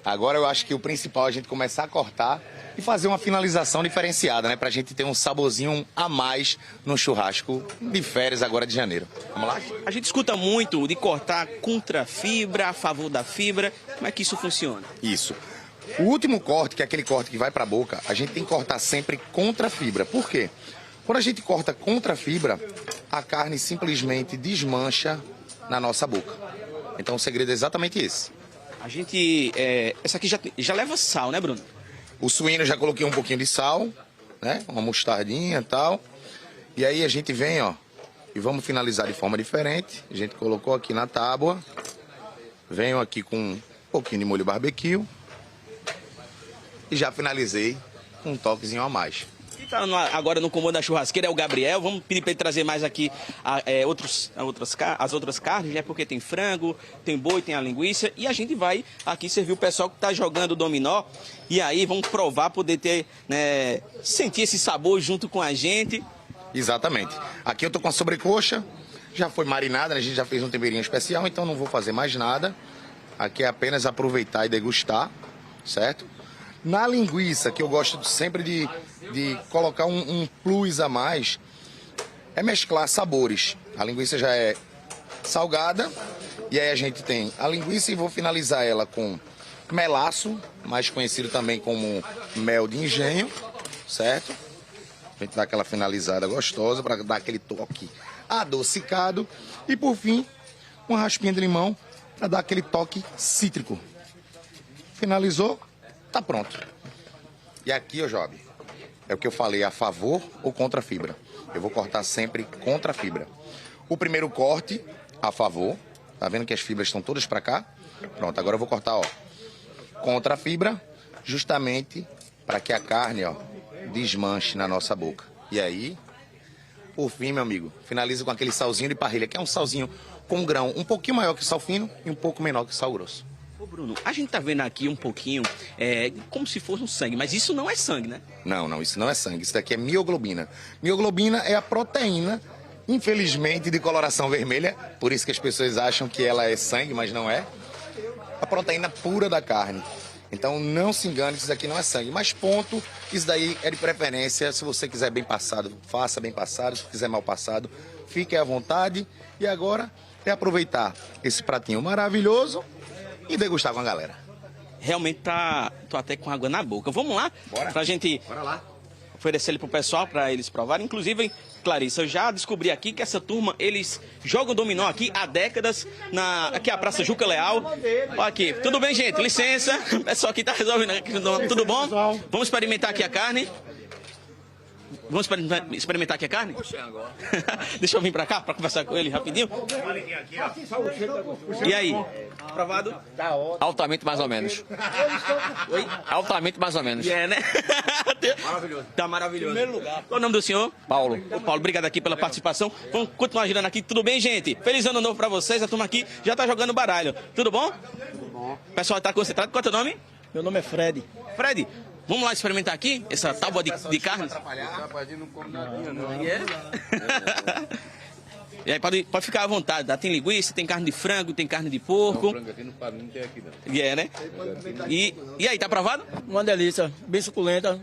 agora eu acho que o principal é a gente começar a cortar e fazer uma finalização diferenciada, né? Pra gente ter um saborzinho a mais no churrasco de férias agora de janeiro. Vamos lá? A gente escuta muito de cortar contra a fibra, a favor da fibra. Como é que isso funciona? Isso. O último corte, que é aquele corte que vai pra boca, a gente tem que cortar sempre contra a fibra. Por quê? Quando a gente corta contra a fibra, a carne simplesmente desmancha na nossa boca. Então o segredo é exatamente esse. A gente... essa aqui já leva sal, né, Bruno? O suíno eu já coloquei um pouquinho de sal, né? Uma mostardinha e tal. E aí a gente vem, ó, e vamos finalizar de forma diferente. A gente colocou aqui na tábua. Venho aqui com um pouquinho de molho barbecue. E já finalizei com um toquezinho a mais. Quem tá agora no comando da churrasqueira é o Gabriel. Vamos pedir para ele trazer mais aqui as outras carnes, né? Porque tem frango, tem boi, tem a linguiça. E a gente vai aqui servir o pessoal que está jogando dominó. E aí vamos provar, poder ter, né, sentir esse sabor junto com a gente. Exatamente. Aqui eu tô com a sobrecoxa, já foi marinada, né? A gente já fez um temperinho especial, então não vou fazer mais nada. Aqui é apenas aproveitar e degustar, certo? Na linguiça, que eu gosto sempre de colocar um plus a mais, é mesclar sabores. A linguiça já é salgada, e aí a gente tem a linguiça e vou finalizar ela com melaço, mais conhecido também como mel de engenho, certo? A gente dá aquela finalizada gostosa para dar aquele toque adocicado. E por fim, uma raspinha de limão para dar aquele toque cítrico. Finalizou, tá pronto. E aqui, ó, Job, é o que eu falei, a favor ou contra a fibra. Eu vou cortar sempre contra a fibra. O primeiro corte, a favor. Tá vendo que as fibras estão todas para cá? Pronto, agora eu vou cortar, ó, contra a fibra, justamente para que a carne, ó, desmanche na nossa boca. E aí, por fim, meu amigo, finaliza com aquele salzinho de parrilha, que é um salzinho com grão um pouquinho maior que o sal fino e um pouco menor que o sal grosso. Ô Bruno, a gente tá vendo aqui um pouquinho, como se fosse um sangue, mas isso não é sangue, né? Não, isso não é sangue, isso daqui é mioglobina. Mioglobina é a proteína, infelizmente, de coloração vermelha, por isso que as pessoas acham que ela é sangue, mas não é. A proteína pura da carne. Então não se engane, isso daqui não é sangue. Mas ponto, isso daí é de preferência. Se você quiser bem passado, faça bem passado. Se quiser mal passado, fique à vontade. E agora é aproveitar esse pratinho maravilhoso e degustar com a galera. Realmente tô até com água na boca. Vamos lá? Bora. Pra gente oferecer ele pro pessoal, para eles provarem. Inclusive, Clarissa, eu já descobri aqui que essa turma, eles jogam dominó aqui há décadas, aqui é a Praça Juca Leal. Olha aqui, tudo bem, gente? Licença, o pessoal aqui tá resolvendo aqui, tudo bom? Vamos experimentar aqui a carne? Vamos experimentar aqui a carne? Deixa eu vir pra cá pra conversar com ele rapidinho. E aí? Aprovado? Altamente mais ou menos. Oi? Altamente mais ou menos. Né? Maravilhoso. Tá maravilhoso. Primeiro lugar. Qual o nome do senhor? Paulo. Ô, Paulo, obrigado aqui pela participação. Vamos continuar girando aqui. Tudo bem, gente? Feliz ano novo pra vocês. A turma aqui já tá jogando baralho. Tudo bom? Tudo bom. O pessoal tá concentrado. Qual é o teu nome? Meu nome é Fred. Fred, vamos lá experimentar aqui essa tábua de carne? Não come nadinha, não. E aí pode ficar à vontade, tá? Tem linguiça, tem carne de frango, tem carne de porco. Não, frango aqui não tem aqui não. Né? E aí, tá aprovado? Uma delícia, bem suculenta,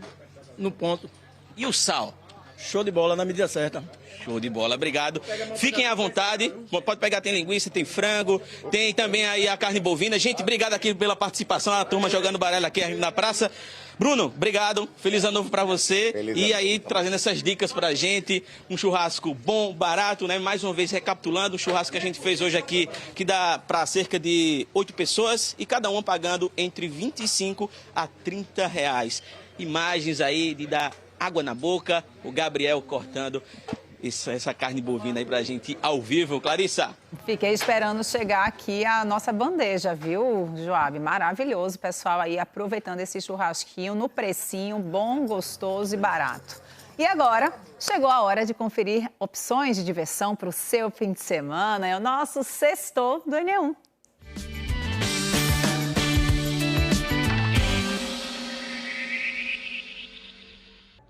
no ponto. E o sal? Show de bola, na medida certa. Show de bola, obrigado. Fiquem à vontade, pode pegar, tem linguiça, tem frango, tem também aí a carne bovina. Gente, obrigado aqui pela participação, a turma jogando baralho aqui na praça. Bruno, obrigado, feliz ano novo pra você. E aí, trazendo essas dicas pra gente, um churrasco bom, barato, né? Mais uma vez, recapitulando, o churrasco que a gente fez hoje aqui, que dá pra cerca de 8 pessoas e cada uma pagando entre 25 a 30 reais. Imagens aí de dar água na boca, o Gabriel cortando essa carne bovina aí pra gente ao vivo. Clarissa? Fiquei esperando chegar aqui a nossa bandeja, viu, Joab? Maravilhoso, pessoal aí aproveitando esse churrasquinho no precinho, bom, gostoso e barato. E agora, chegou a hora de conferir opções de diversão para o seu fim de semana. É o nosso Sextou do N1.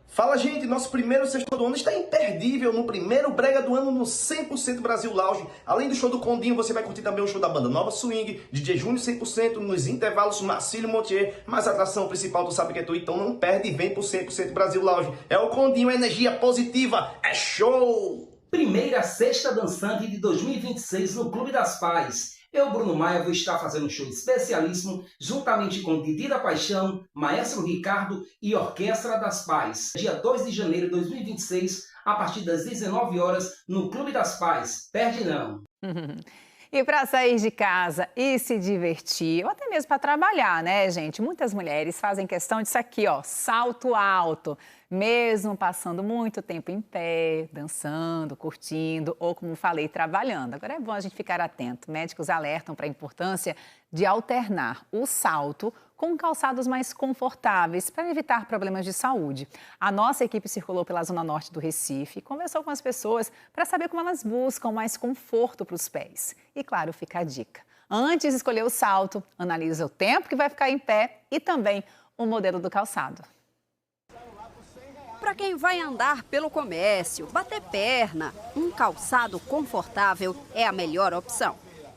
Fala, gente, nosso primeiro Sextou do ano está imperdível no primeiro brega do ano no 100% Brasil Lounge. Além do show do Condinho, você vai curtir também o show da banda Nova Swing, DJ Júnior 100%, nos intervalos Marcílio Montier, mas a atração principal tu sabe que é tu, então não perde e vem pro 100% Brasil Lounge. É o Condinho, energia positiva, é show! Primeira Sexta Dançante de 2026 no Clube das Pais. Eu, Bruno Maia, vou estar fazendo um show especialíssimo juntamente com Didi da Paixão, Maestro Ricardo e Orquestra das Pais. Dia 2 de janeiro de 2026, a partir das 19 horas, no Clube das Pais. Perde não! E para sair de casa e se divertir, ou até mesmo para trabalhar, né, gente? Muitas mulheres fazem questão disso aqui, ó, salto alto. Mesmo passando muito tempo em pé, dançando, curtindo ou, como falei, trabalhando. Agora é bom a gente ficar atento. Médicos alertam para a importância de alternar o salto com calçados mais confortáveis para evitar problemas de saúde. A nossa equipe circulou pela zona norte do Recife e conversou com as pessoas para saber como elas buscam mais conforto para os pés. E, claro, fica a dica. Antes de escolher o salto, analise o tempo que vai ficar em pé e também o modelo do calçado. Para quem vai andar pelo comércio, bater perna, um calçado confortável é a melhor opção.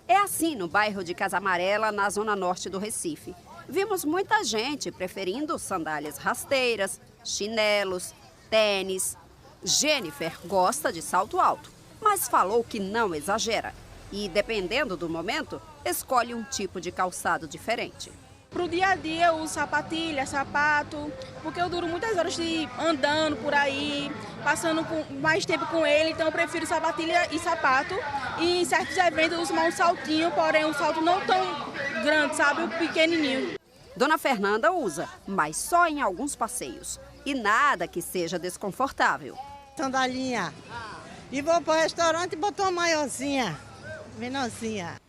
É assim no bairro de Casa Amarela, na zona norte do Recife. Vimos muita gente preferindo sandálias rasteiras, chinelos, tênis. Jennifer gosta de salto alto, mas falou que não exagera. E, dependendo do momento, escolhe um tipo de calçado diferente. Para o dia a dia eu uso sapatilha, sapato, porque eu duro muitas horas andando por aí, passando mais tempo com ele, então eu prefiro sapatilha e sapato. E em certos eventos eu uso mais um saltinho, porém um salto não tão grande, sabe, pequenininho. Dona Fernanda usa, mas só em alguns passeios. E nada que seja desconfortável. Sandalinha. E vou para o restaurante e botou uma maiorzinha, menorzinha.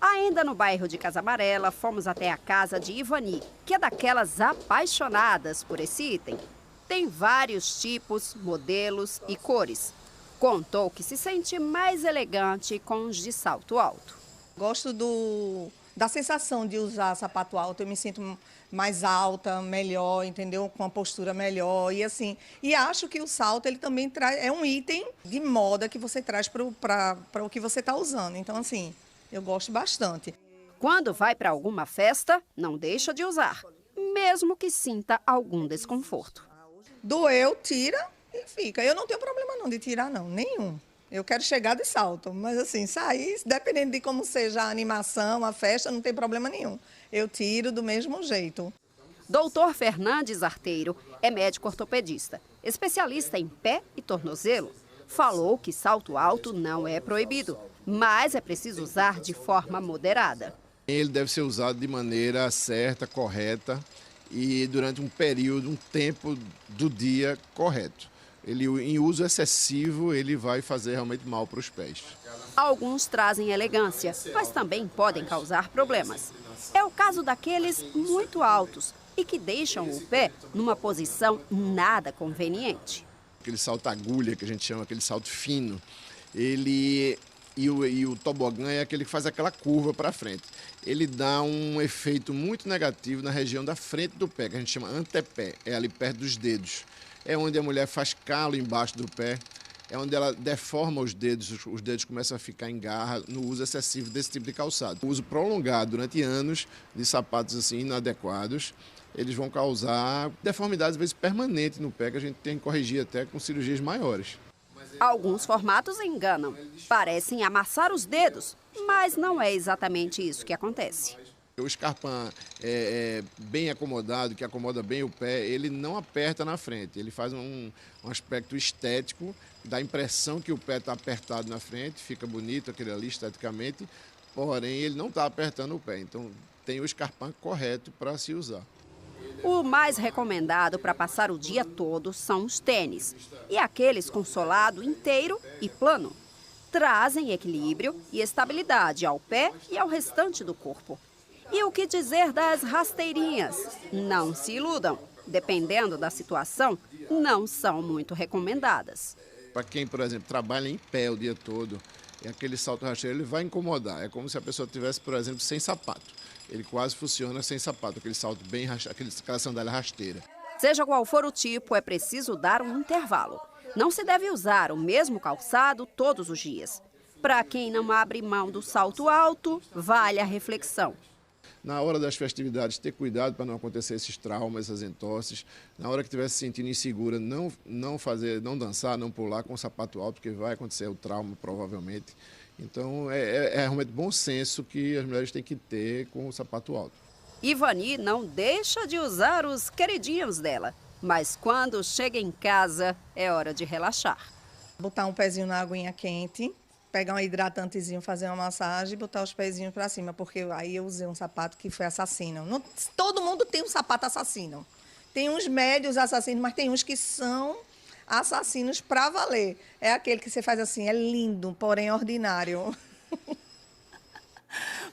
Ainda no bairro de Casa Amarela, fomos até a casa de Ivani, que é daquelas apaixonadas por esse item. Tem vários tipos, modelos e cores. Contou que se sente mais elegante com os de salto alto. Gosto da sensação de usar sapato alto, eu me sinto mais alta, melhor, entendeu? Com a postura melhor e assim. E acho que o salto ele também é um item de moda que você traz para o que você está usando. Então assim, eu gosto bastante. Quando vai para alguma festa, não deixa de usar, mesmo que sinta algum desconforto. Doeu, tira e fica. Eu não tenho problema não de tirar não, nenhum. Eu quero chegar de salto, mas assim, sair, dependendo de como seja a animação, a festa, não tem problema nenhum. Eu tiro do mesmo jeito. Doutor Fernandes Arteiro é médico ortopedista, especialista em pé e tornozelo. Falou que salto alto não é proibido, mas é preciso usar de forma moderada. Ele deve ser usado de maneira certa, correta e durante um período, um tempo do dia correto. Ele, em uso excessivo, ele vai fazer realmente mal para os pés. Alguns trazem elegância, mas também podem causar problemas. É o caso daqueles muito altos e que deixam o pé numa posição nada conveniente. Aquele salto agulha, que a gente chama, aquele salto fino, ele e o tobogã é aquele que faz aquela curva para frente. Ele dá um efeito muito negativo na região da frente do pé, que a gente chama antepé, é ali perto dos dedos. É onde a mulher faz calo embaixo do pé, é onde ela deforma os dedos começam a ficar em garra no uso excessivo desse tipo de calçado. O uso prolongado durante anos de sapatos assim inadequados, eles vão causar deformidades, às vezes permanentes no pé, que a gente tem que corrigir até com cirurgias maiores. Alguns formatos enganam, parecem amassar os dedos, mas não é exatamente isso que acontece. O Scarpin é bem acomodado, que acomoda bem o pé, ele não aperta na frente, ele faz um aspecto estético, dá a impressão que o pé está apertado na frente, fica bonito aquele ali esteticamente, porém ele não está apertando o pé, então tem o Scarpin correto para se usar. O mais recomendado para passar o dia todo são os tênis, e aqueles com solado inteiro e plano. Trazem equilíbrio e estabilidade ao pé e ao restante do corpo. E o que dizer das rasteirinhas? Não se iludam. Dependendo da situação, não são muito recomendadas. Para quem, por exemplo, trabalha em pé o dia todo, aquele salto rasteiro ele vai incomodar. É como se a pessoa tivesse, por exemplo, sem sapato. Ele quase funciona sem sapato, aquele salto bem rasteiro, aquela sandália rasteira. Seja qual for o tipo, é preciso dar um intervalo. Não se deve usar o mesmo calçado todos os dias. Para quem não abre mão do salto alto, vale a reflexão. Na hora das festividades, ter cuidado para não acontecer esses traumas, essas entorses. Na hora que estiver se sentindo insegura, não dançar, não pular com o sapato alto, porque vai acontecer o trauma, provavelmente. Então, é realmente bom senso que as mulheres têm que ter com o sapato alto. Ivani não deixa de usar os queridinhos dela, mas quando chega em casa, é hora de relaxar. Botar um pezinho na aguinha quente, pegar um hidratantezinho, fazer uma massagem e botar os pezinhos para cima, porque aí eu usei um sapato que foi assassino. Não, todo mundo tem um sapato assassino. Tem uns médios assassinos, mas tem uns que são assassinos para valer. É aquele que você faz assim, é lindo, porém ordinário.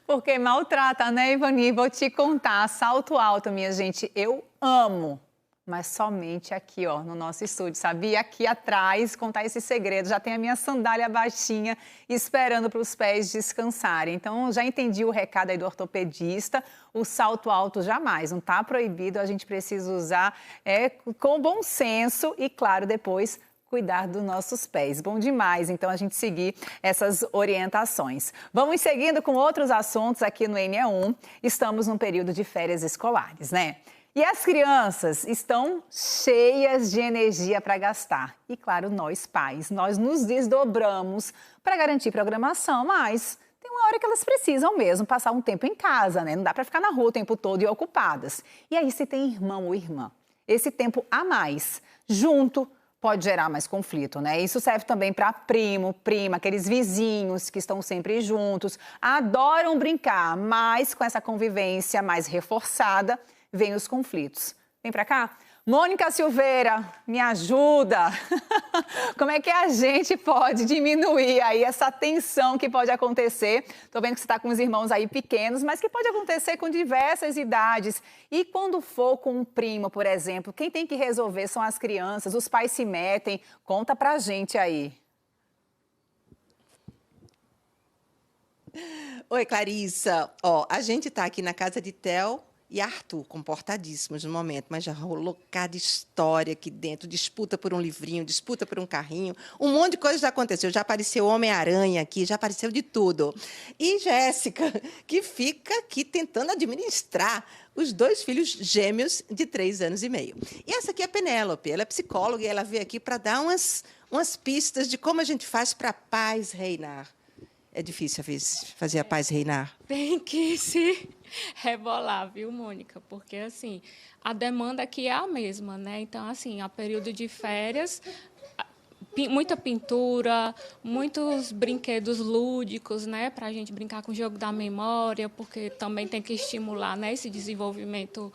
Porque maltrata, né, Ivani? Vou te contar, salto alto, minha gente, eu amo. Mas somente aqui, ó, no nosso estúdio, sabia? Aqui atrás, contar esse segredo. Já tem a minha sandália baixinha esperando para os pés descansarem. Então, já entendi o recado aí do ortopedista. O salto alto jamais, não está proibido. A gente precisa usar com bom senso e, claro, depois cuidar dos nossos pés. Bom demais, então, a gente seguir essas orientações. Vamos seguindo com outros assuntos aqui no NE1. Estamos num período de férias escolares, né? E as crianças estão cheias de energia para gastar. E, claro, nós pais, nós nos desdobramos para garantir programação, mas tem uma hora que elas precisam mesmo passar um tempo em casa, né? Não dá para ficar na rua o tempo todo e ocupadas. E aí, se tem irmão ou irmã, esse tempo a mais, junto, pode gerar mais conflito, né? Isso serve também para primo, prima, aqueles vizinhos que estão sempre juntos, adoram brincar, mas com essa convivência mais reforçada, vem os conflitos. Vem pra cá? Mônica Silveira, me ajuda. Como é que a gente pode diminuir aí essa tensão que pode acontecer? Estou vendo que você está com os irmãos aí pequenos, mas que pode acontecer com diversas idades. E quando for com um primo, por exemplo, quem tem que resolver são as crianças, os pais se metem. Conta pra gente aí. Oi, Clarissa. Ó, a gente está aqui na casa de Theo e Arthur, comportadíssimos no momento, mas já rolou cada história aqui dentro, disputa por um livrinho, disputa por um carrinho, um monte de coisa já aconteceu, já apareceu Homem-Aranha aqui, já apareceu de tudo. E Jéssica, que fica aqui tentando administrar os 2 filhos gêmeos de 3 anos e meio. E essa aqui é a Penélope, ela é psicóloga e ela veio aqui para dar umas pistas de como a gente faz para a paz reinar. É difícil, às vezes, fazer a paz reinar? Tem que se rebolar, viu, Mônica? Porque, assim, a demanda aqui é a mesma, né? Então, assim, a período de férias, muita pintura, muitos brinquedos lúdicos, né? Para a gente brincar com o jogo da memória, porque também tem que estimular, né, esse desenvolvimento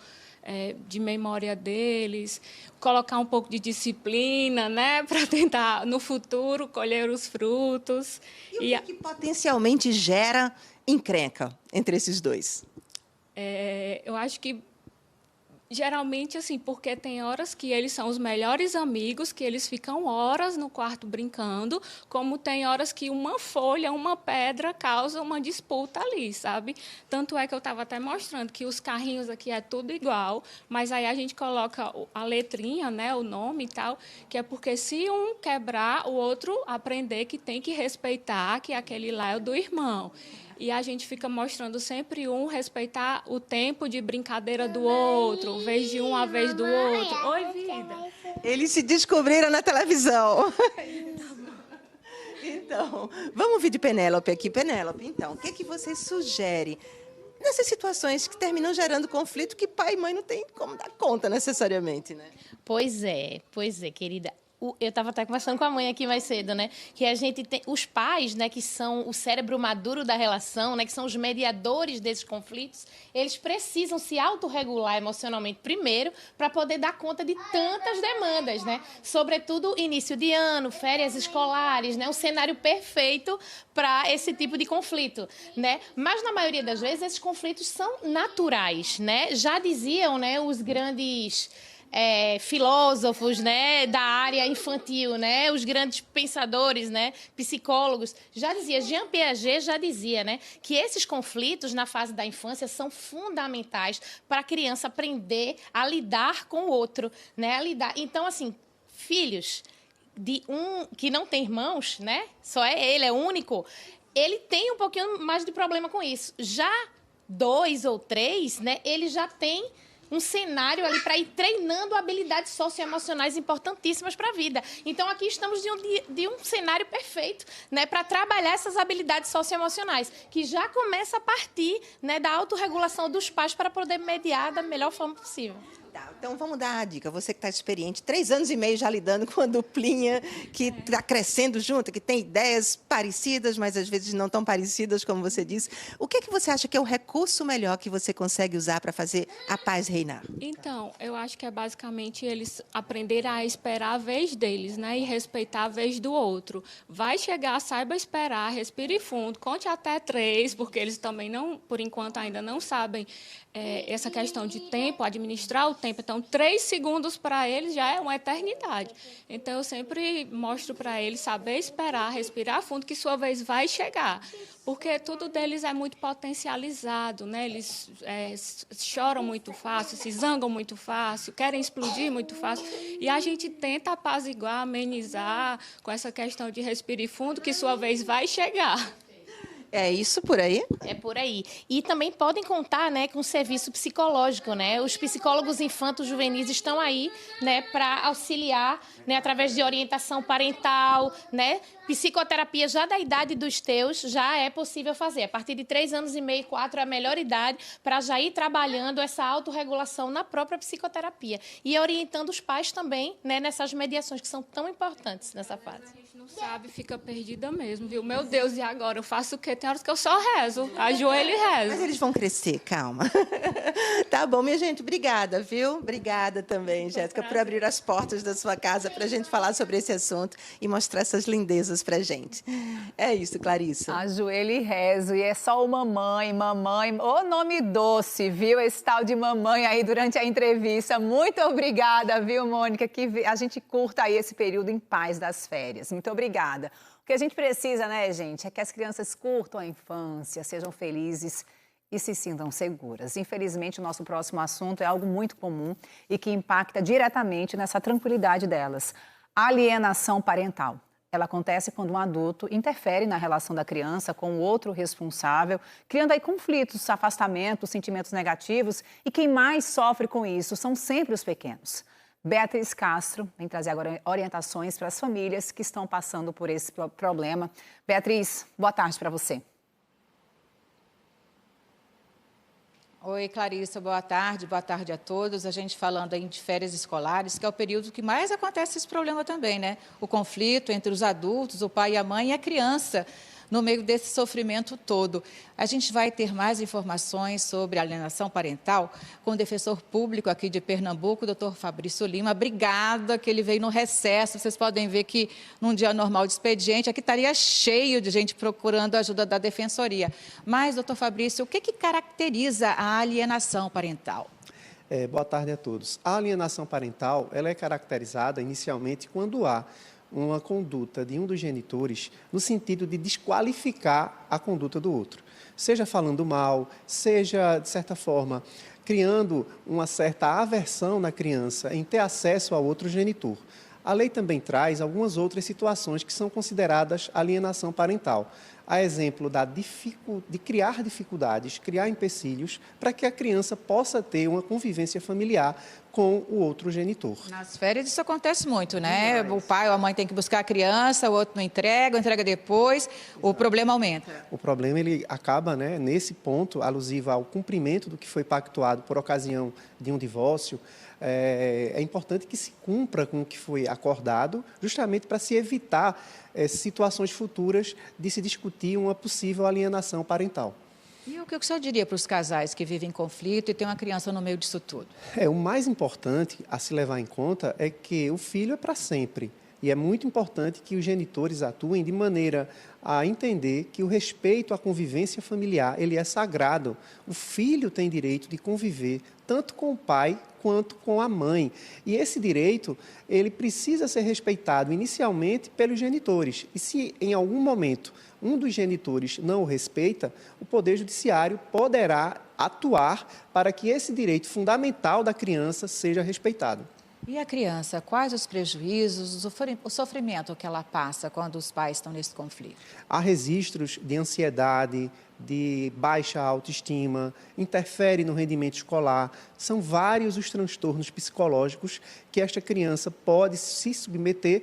de memória deles, colocar um pouco de disciplina, né, para tentar, no futuro, colher os frutos. E o que potencialmente gera encrenca entre esses dois? Eu acho que, geralmente, assim, porque tem horas que eles são os melhores amigos, que eles ficam horas no quarto brincando, como tem horas que uma folha, uma pedra causa uma disputa ali, sabe? Tanto é que eu estava até mostrando que os carrinhos aqui é tudo igual, mas aí a gente coloca a letrinha, né, o nome e tal, que é porque se um quebrar, o outro aprender que tem que respeitar, que aquele lá é o do irmão. E a gente fica mostrando sempre respeitar o tempo de brincadeira do outro, vez de um a vez do outro. Oi, vida. Eles se descobriram na televisão. Então, vamos ouvir de Penélope aqui. Penélope, então, o que você sugere nessas situações que terminam gerando conflito que pai e mãe não têm como dar conta necessariamente, né? Pois é, querida. Eu estava até conversando com a mãe aqui mais cedo, né? Que a gente tem os pais, né? Que são o cérebro maduro da relação, né? Que são os mediadores desses conflitos. Eles precisam se autorregular emocionalmente primeiro para poder dar conta de tantas demandas, né? Sobretudo início de ano, férias escolares, né? Um cenário perfeito para esse tipo de conflito, né? Mas na maioria das vezes esses conflitos são naturais, né? Já diziam, né? Os grandes filósofos, né, da área infantil, né, os grandes pensadores, né, psicólogos, já dizia, Jean Piaget já dizia, né, que esses conflitos na fase da infância são fundamentais para a criança aprender a lidar com o outro, né, a lidar. Então, assim, filhos de um que não tem irmãos, né, só ele é único, ele tem um pouquinho mais de problema com isso. Já 2 ou 3, né, ele já tem um cenário ali para ir treinando habilidades socioemocionais importantíssimas para a vida. Então, aqui estamos de um cenário perfeito, né, para trabalhar essas habilidades socioemocionais, que já começa a partir, né, da autorregulação dos pais para poder mediar da melhor forma possível. Tá, então vamos dar a dica. Você que está experiente, 3 anos e meio já lidando com a duplinha, que está crescendo junto, que tem ideias parecidas, mas às vezes não tão parecidas, como você disse. O que você acha que é o recurso melhor que você consegue usar para fazer a paz reinar? Então, eu acho que é basicamente eles aprenderem a esperar a vez deles, né? E respeitar a vez do outro. Vai chegar, saiba esperar, respire fundo, conte até 3, porque eles também não, por enquanto, ainda não sabem essa questão de tempo, administrar o tempo. Então, 3 segundos para eles já é uma eternidade. Então, eu sempre mostro para eles saber esperar, respirar fundo, que sua vez vai chegar. Porque tudo deles é muito potencializado, né? Eles choram muito fácil, se zangam muito fácil, querem explodir muito fácil. E a gente tenta apaziguar, amenizar com essa questão de respirar fundo, que sua vez vai chegar. É isso por aí? É por aí. E também podem contar, né, com serviço psicológico, né? Os psicólogos infantos juvenis estão aí, né, para auxiliar, né, através de orientação parental, né? Psicoterapia já da idade dos teus já é possível fazer. A partir de 3 anos e meio, 4 é a melhor idade para já ir trabalhando essa autorregulação na própria psicoterapia. E orientando os pais também, né, nessas mediações que são tão importantes nessa fase. A gente não sabe, fica perdida mesmo, viu? Meu Deus, e agora? Eu faço o quê? tem horas que eu só rezo, ajoelho e rezo. Mas eles vão crescer, calma. Tá bom, minha gente, obrigada, viu? Obrigada também, Jéssica, por abrir as portas da sua casa para a gente falar sobre esse assunto e mostrar essas lindezas para gente. É isso, Clarissa. Ajoelho e rezo, e é só o mamãe, ô nome doce, viu? Esse tal de mamãe aí durante a entrevista. Muito obrigada, viu, Mônica? Que a gente curta aí esse período em paz das férias. Muito obrigada. O que a gente precisa, né, gente, é que as crianças curtam a infância, sejam felizes e se sintam seguras. Infelizmente, o nosso próximo assunto é algo muito comum e que impacta diretamente nessa tranquilidade delas. A alienação parental. Ela acontece quando um adulto interfere na relação da criança com o outro responsável, criando aí conflitos, afastamentos, sentimentos negativos, e quem mais sofre com isso são sempre os pequenos. Beatriz Castro vem trazer agora orientações para as famílias que estão passando por esse problema. Beatriz, boa tarde para você. Oi, Clarissa, boa tarde a todos. A gente falando aí de férias escolares, que é o período que mais acontece esse problema também, né? O conflito entre os adultos, o pai e a mãe e a criança, no meio desse sofrimento todo. A gente vai ter mais informações sobre alienação parental com o defensor público aqui de Pernambuco, o doutor Fabrício Lima. Obrigada que ele veio no recesso. Vocês podem ver que num dia normal de expediente, aqui estaria cheio de gente procurando a ajuda da defensoria. Mas, doutor Fabrício, o que caracteriza a alienação parental? Boa tarde a todos. A alienação parental ela é caracterizada inicialmente quando há uma conduta de um dos genitores no sentido de desqualificar a conduta do outro. Seja falando mal, seja, de certa forma, criando uma certa aversão na criança em ter acesso ao outro genitor. A lei também traz algumas outras situações que são consideradas alienação parental. A exemplo de criar dificuldades, criar empecilhos para que a criança possa ter uma convivência familiar com o outro genitor. Nas férias isso acontece muito, né? O pai ou a mãe tem que buscar a criança, o outro não entrega depois, o problema aumenta. O problema ele acaba, né, nesse ponto, alusivo ao cumprimento do que foi pactuado por ocasião de um divórcio. É importante que se cumpra com o que foi acordado, justamente para se evitar situações futuras de se discutir uma possível alienação parental. E o que o senhor diria para os casais que vivem em conflito e têm uma criança no meio disso tudo? O mais importante a se levar em conta é que o filho é para sempre. E é muito importante que os genitores atuem de maneira a entender que o respeito à convivência familiar ele é sagrado. O filho tem direito de conviver tanto com o pai quanto com a mãe. E esse direito ele precisa ser respeitado inicialmente pelos genitores. E se em algum momento um dos genitores não o respeita, o Poder Judiciário poderá atuar para que esse direito fundamental da criança seja respeitado. E a criança, quais os prejuízos, o sofrimento que ela passa quando os pais estão nesse conflito? Há registros de ansiedade, de baixa autoestima, interfere no rendimento escolar. São vários os transtornos psicológicos que esta criança pode se submeter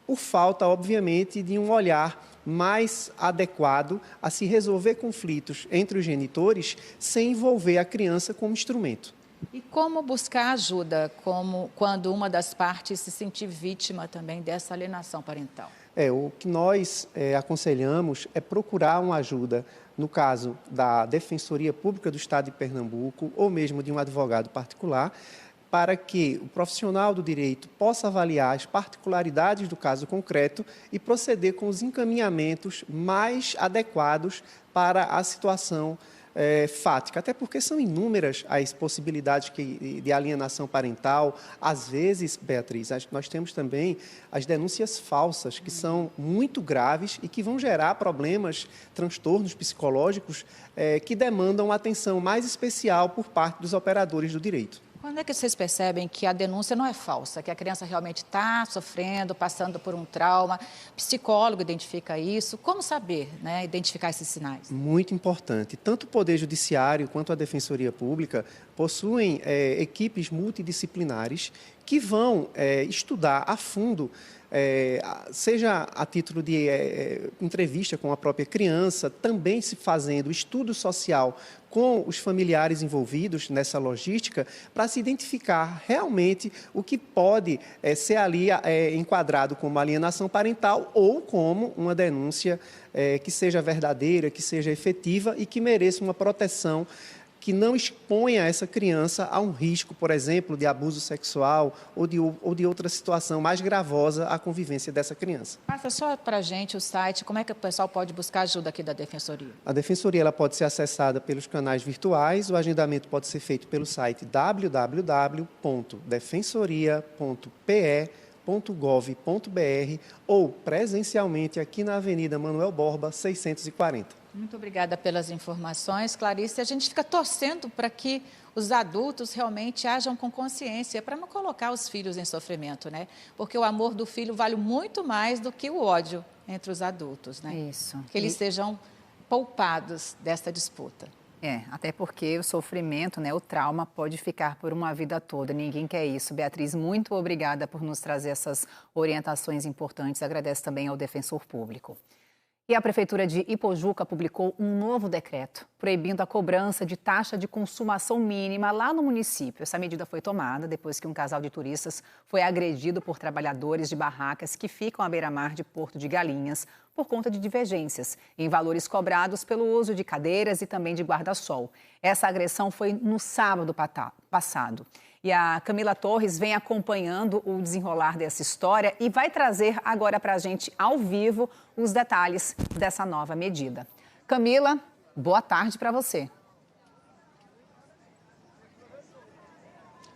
por falta, obviamente, de um olhar mais adequado a se resolver conflitos entre os genitores sem envolver a criança como instrumento. E como buscar ajuda quando uma das partes se sentir vítima também dessa alienação parental? O que nós aconselhamos é procurar uma ajuda, no caso da Defensoria Pública do Estado de Pernambuco ou mesmo de um advogado particular, para que o profissional do direito possa avaliar as particularidades do caso concreto e proceder com os encaminhamentos mais adequados para a situação fática, até porque são inúmeras as possibilidades de alienação parental. Às vezes, Beatriz, nós temos também as denúncias falsas, que são muito graves e que vão gerar problemas, transtornos psicológicos que demandam atenção mais especial por parte dos operadores do direito. Quando é que vocês percebem que a denúncia não é falsa, que a criança realmente está sofrendo, passando por um trauma? O psicólogo identifica isso. Como saber, né, identificar esses sinais? Muito importante. Tanto o Poder Judiciário quanto a Defensoria Pública possuem equipes multidisciplinares que vão estudar a fundo, seja a título de entrevista com a própria criança, também se fazendo estudo social com os familiares envolvidos nessa logística, para se identificar realmente o que pode ser ali enquadrado como alienação parental ou como uma denúncia que seja verdadeira, que seja efetiva e que mereça uma proteção que não exponha essa criança a um risco, por exemplo, de abuso sexual ou de outra situação mais gravosa à convivência dessa criança. Passa só para a gente o site, como é que o pessoal pode buscar ajuda aqui da Defensoria? A Defensoria ela pode ser acessada pelos canais virtuais, o agendamento pode ser feito pelo site www.defensoria.pe.gov.br ou presencialmente aqui na Avenida Manuel Borba, 640. Muito obrigada pelas informações, Clarice. A gente fica torcendo para que os adultos realmente ajam com consciência, para não colocar os filhos em sofrimento, né? Porque o amor do filho vale muito mais do que o ódio entre os adultos, né? Isso. Que eles sejam poupados desta disputa. Até porque o sofrimento, né, o trauma pode ficar por uma vida toda. Ninguém quer isso. Beatriz, muito obrigada por nos trazer essas orientações importantes. Agradeço também ao Defensor Público. E a Prefeitura de Ipojuca publicou um novo decreto proibindo a cobrança de taxa de consumação mínima lá no município. Essa medida foi tomada depois que um casal de turistas foi agredido por trabalhadores de barracas que ficam à beira-mar de Porto de Galinhas por conta de divergências em valores cobrados pelo uso de cadeiras e também de guarda-sol. Essa agressão foi no sábado passado. E a Camila Torres vem acompanhando o desenrolar dessa história e vai trazer agora para a gente, ao vivo, os detalhes dessa nova medida. Camila, boa tarde para você.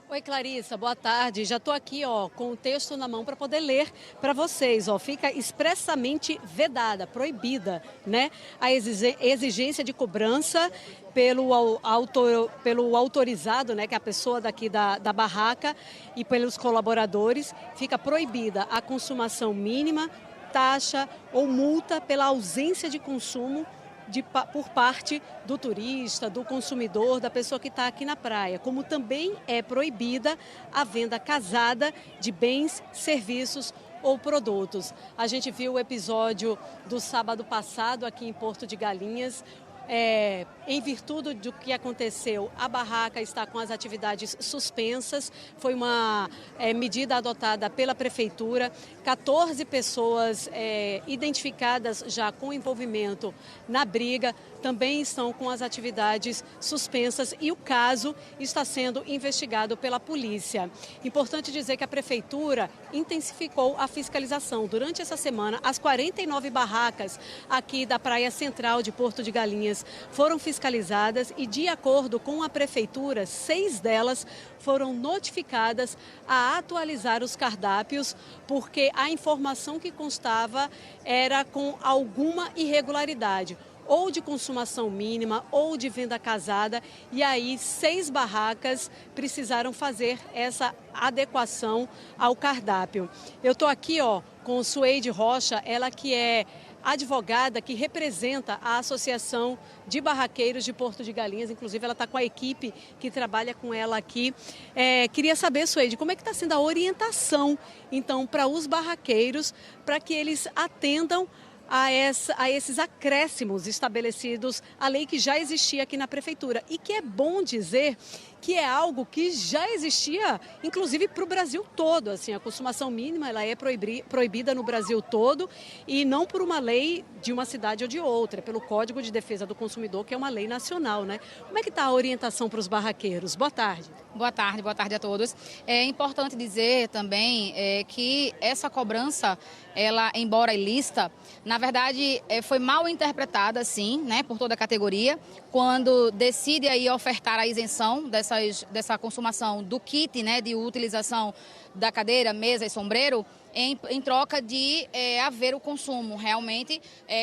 Oi, Clarissa, boa tarde. Já estou aqui com o texto na mão para poder ler para vocês. Fica expressamente vedada, proibida, né? A exigência de cobrança pelo autorizado, né, que é a pessoa daqui da barraca, e pelos colaboradores. Fica proibida a consumação mínima, taxa ou multa pela ausência de consumo por parte do turista, do consumidor, da pessoa que está aqui na praia, como também é proibida a venda casada de bens, serviços ou produtos. A gente viu o episódio do sábado passado aqui em Porto de Galinhas. Em virtude do que aconteceu, a barraca está com as atividades suspensas. Foi uma medida adotada pela Prefeitura. 14 pessoas identificadas já com envolvimento na briga também estão com as atividades suspensas e o caso está sendo investigado pela polícia. Importante dizer que a Prefeitura intensificou a fiscalização. Durante essa semana, as 49 barracas aqui da Praia Central de Porto de Galinhas foram fiscalizadas e, de acordo com a Prefeitura, 6 delas foram notificadas a atualizar os cardápios, porque a informação que constava era com alguma irregularidade, ou de consumação mínima ou de venda casada, e aí 6 barracas precisaram fazer essa adequação ao cardápio. Eu estou aqui com Sueide Rocha, ela que é advogada que representa a Associação de Barraqueiros de Porto de Galinhas, inclusive ela está com a equipe que trabalha com ela aqui. Queria saber, Sueide, como é que está sendo a orientação, então, para os barraqueiros, para que eles atendam a esses acréscimos estabelecidos, a lei que já existia aqui na Prefeitura. E que é bom dizer que é algo que já existia, inclusive para o Brasil todo. Assim, a consumação mínima ela é proibida no Brasil todo, e não por uma lei de uma cidade ou de outra, é pelo Código de Defesa do Consumidor, que é uma lei nacional, né? Como é que está a orientação para os barraqueiros? Boa tarde. Boa tarde a todos. É importante dizer também que essa cobrança, ela, embora ilícita, na verdade foi mal interpretada, sim, né, por toda a categoria, quando decide aí ofertar a isenção dessa consumação do kit, né, de utilização da cadeira, mesa e sombreiro. em troca de haver o consumo, realmente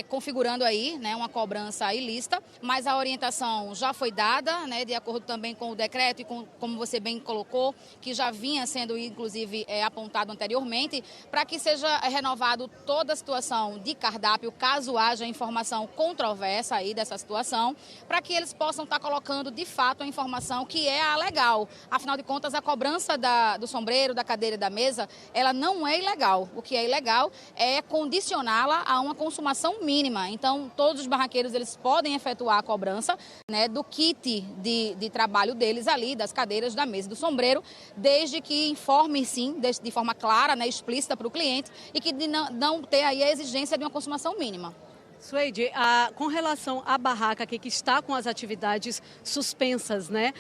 configurando aí, né, uma cobrança ilícita, mas a orientação já foi dada, né, de acordo também com o decreto e como você bem colocou, que já vinha sendo inclusive apontado anteriormente, para que seja renovado toda a situação de cardápio, caso haja informação controversa aí dessa situação, para que eles possam estar colocando de fato a informação que é a legal. Afinal de contas, a cobrança do sombreiro, da cadeira e da mesa, ela não é ilegal. O que é ilegal é condicioná-la a uma consumação mínima. Então, todos os barraqueiros eles podem efetuar a cobrança, né, do kit de trabalho deles ali, das cadeiras, da mesa e do sombreiro, desde que informe, sim, de forma clara, né, explícita para o cliente e que não ter aí a exigência de uma consumação mínima. Suede, com relação à barraca aqui que está com as atividades suspensas, né?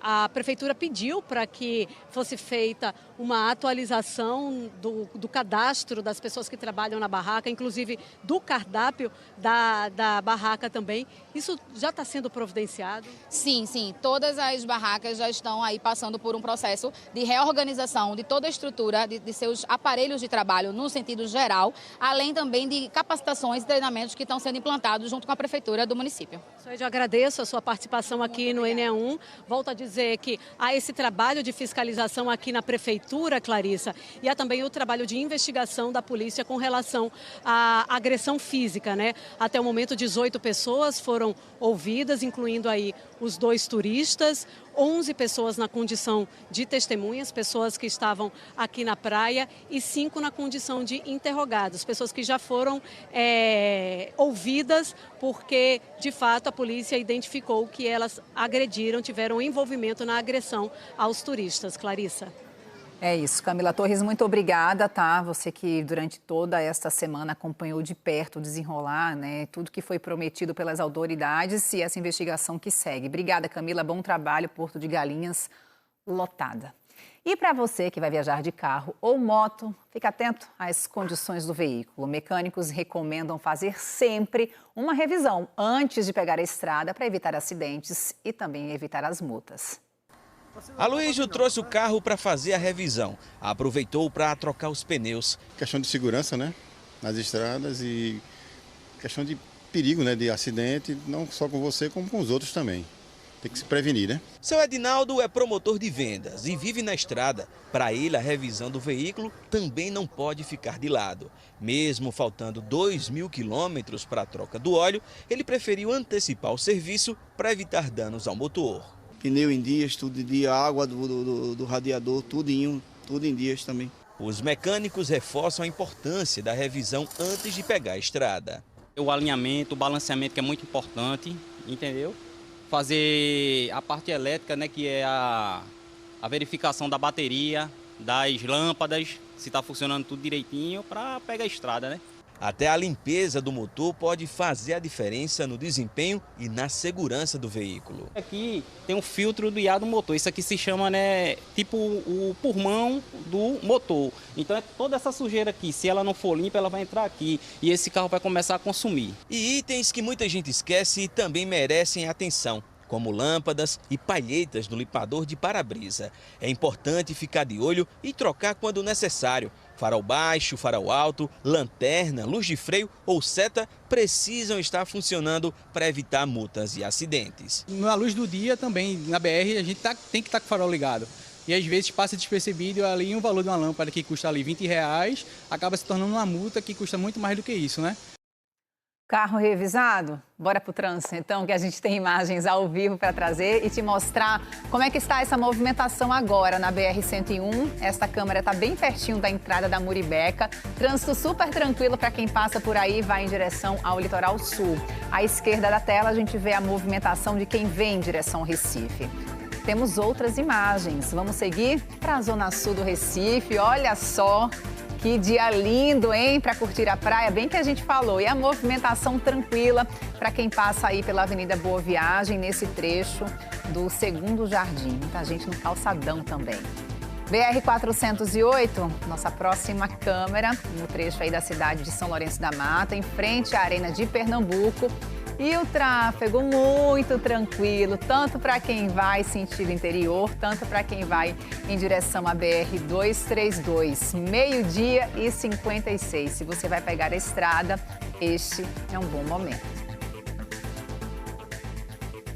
A prefeitura pediu para que fosse feita uma atualização do cadastro das pessoas que trabalham na barraca, inclusive do cardápio da barraca também. Isso já está sendo providenciado? Sim, sim. Todas as barracas já estão aí passando por um processo de reorganização de toda a estrutura de seus aparelhos de trabalho no sentido geral, além também de capacitações e treinamentos que estão sendo implantados junto com a prefeitura do município. Eu agradeço a sua participação aqui no NE1. Volto a dizer que há esse trabalho de fiscalização aqui na prefeitura, Clarissa, e há também o trabalho de investigação da polícia com relação à agressão física, né? Até o momento, 18 pessoas foram ouvidas, incluindo aí os 2 turistas, 11 pessoas na condição de testemunhas, pessoas que estavam aqui na praia, e 5 na condição de interrogados, pessoas que já foram ouvidas porque, de fato, a polícia identificou que elas agrediram, tiveram envolvimento na agressão aos turistas. Clarissa. É isso, Camila Torres, muito obrigada, tá? Você que durante toda esta semana acompanhou de perto o desenrolar, né? Tudo que foi prometido pelas autoridades e essa investigação que segue. Obrigada, Camila, bom trabalho, Porto de Galinhas lotada. E para você que vai viajar de carro ou moto, fique atento às condições do veículo. Mecânicos recomendam fazer sempre uma revisão antes de pegar a estrada para evitar acidentes e também evitar as multas. Aloysio trouxe o carro para fazer a revisão. Aproveitou para trocar os pneus. Questão de segurança, né? Nas estradas e questão de perigo, né? De acidente, não só com você, como com os outros também. Tem que se prevenir, né? Seu Edinaldo é promotor de vendas e vive na estrada. Para ele, a revisão do veículo também não pode ficar de lado. Mesmo faltando 2.000 quilômetros para a troca do óleo, ele preferiu antecipar o serviço para evitar danos ao motor. Pneu em dias, tudo em dia, água do radiador, tudo em dias também. Os mecânicos reforçam a importância da revisão antes de pegar a estrada. O alinhamento, o balanceamento que é muito importante, entendeu? Fazer a parte elétrica, né, que é a verificação da bateria, das lâmpadas, se está funcionando tudo direitinho para pegar a estrada, né? Até a limpeza do motor pode fazer a diferença no desempenho e na segurança do veículo. Aqui tem um filtro do ar do motor, isso aqui se chama, né, tipo o pulmão do motor. Então toda essa sujeira aqui, se ela não for limpa, ela vai entrar aqui e esse carro vai começar a consumir. E itens que muita gente esquece e também merecem atenção, como lâmpadas e palhetas do limpador de para-brisa. É importante ficar de olho e trocar quando necessário. Farol baixo, farol alto, lanterna, luz de freio ou seta precisam estar funcionando para evitar multas e acidentes. Na luz do dia também, na BR, a gente tem que estar com o farol ligado. E às vezes passa despercebido ali um valor de uma lâmpada que custa ali R$20, acaba se tornando uma multa que custa muito mais do que isso, né? Carro revisado? Bora pro trânsito, então, que a gente tem imagens ao vivo para trazer e te mostrar como é que está essa movimentação agora na BR-101. Esta câmera está bem pertinho da entrada da Muribeca. Trânsito super tranquilo para quem passa por aí e vai em direção ao litoral sul. À esquerda da tela, a gente vê a movimentação de quem vem em direção ao Recife. Temos outras imagens. Vamos seguir para a zona sul do Recife. Olha só. Que dia lindo, hein? Para curtir a praia, bem que a gente falou. E a movimentação tranquila para quem passa aí pela Avenida Boa Viagem, nesse trecho do Segundo Jardim. Muita gente no calçadão também. BR-408, nossa próxima câmera, no trecho aí da cidade de São Lourenço da Mata, em frente à Arena de Pernambuco. E o tráfego muito tranquilo, tanto para quem vai sentido interior, tanto para quem vai em direção à BR-232, 12h56. Se você vai pegar a estrada, este é um bom momento.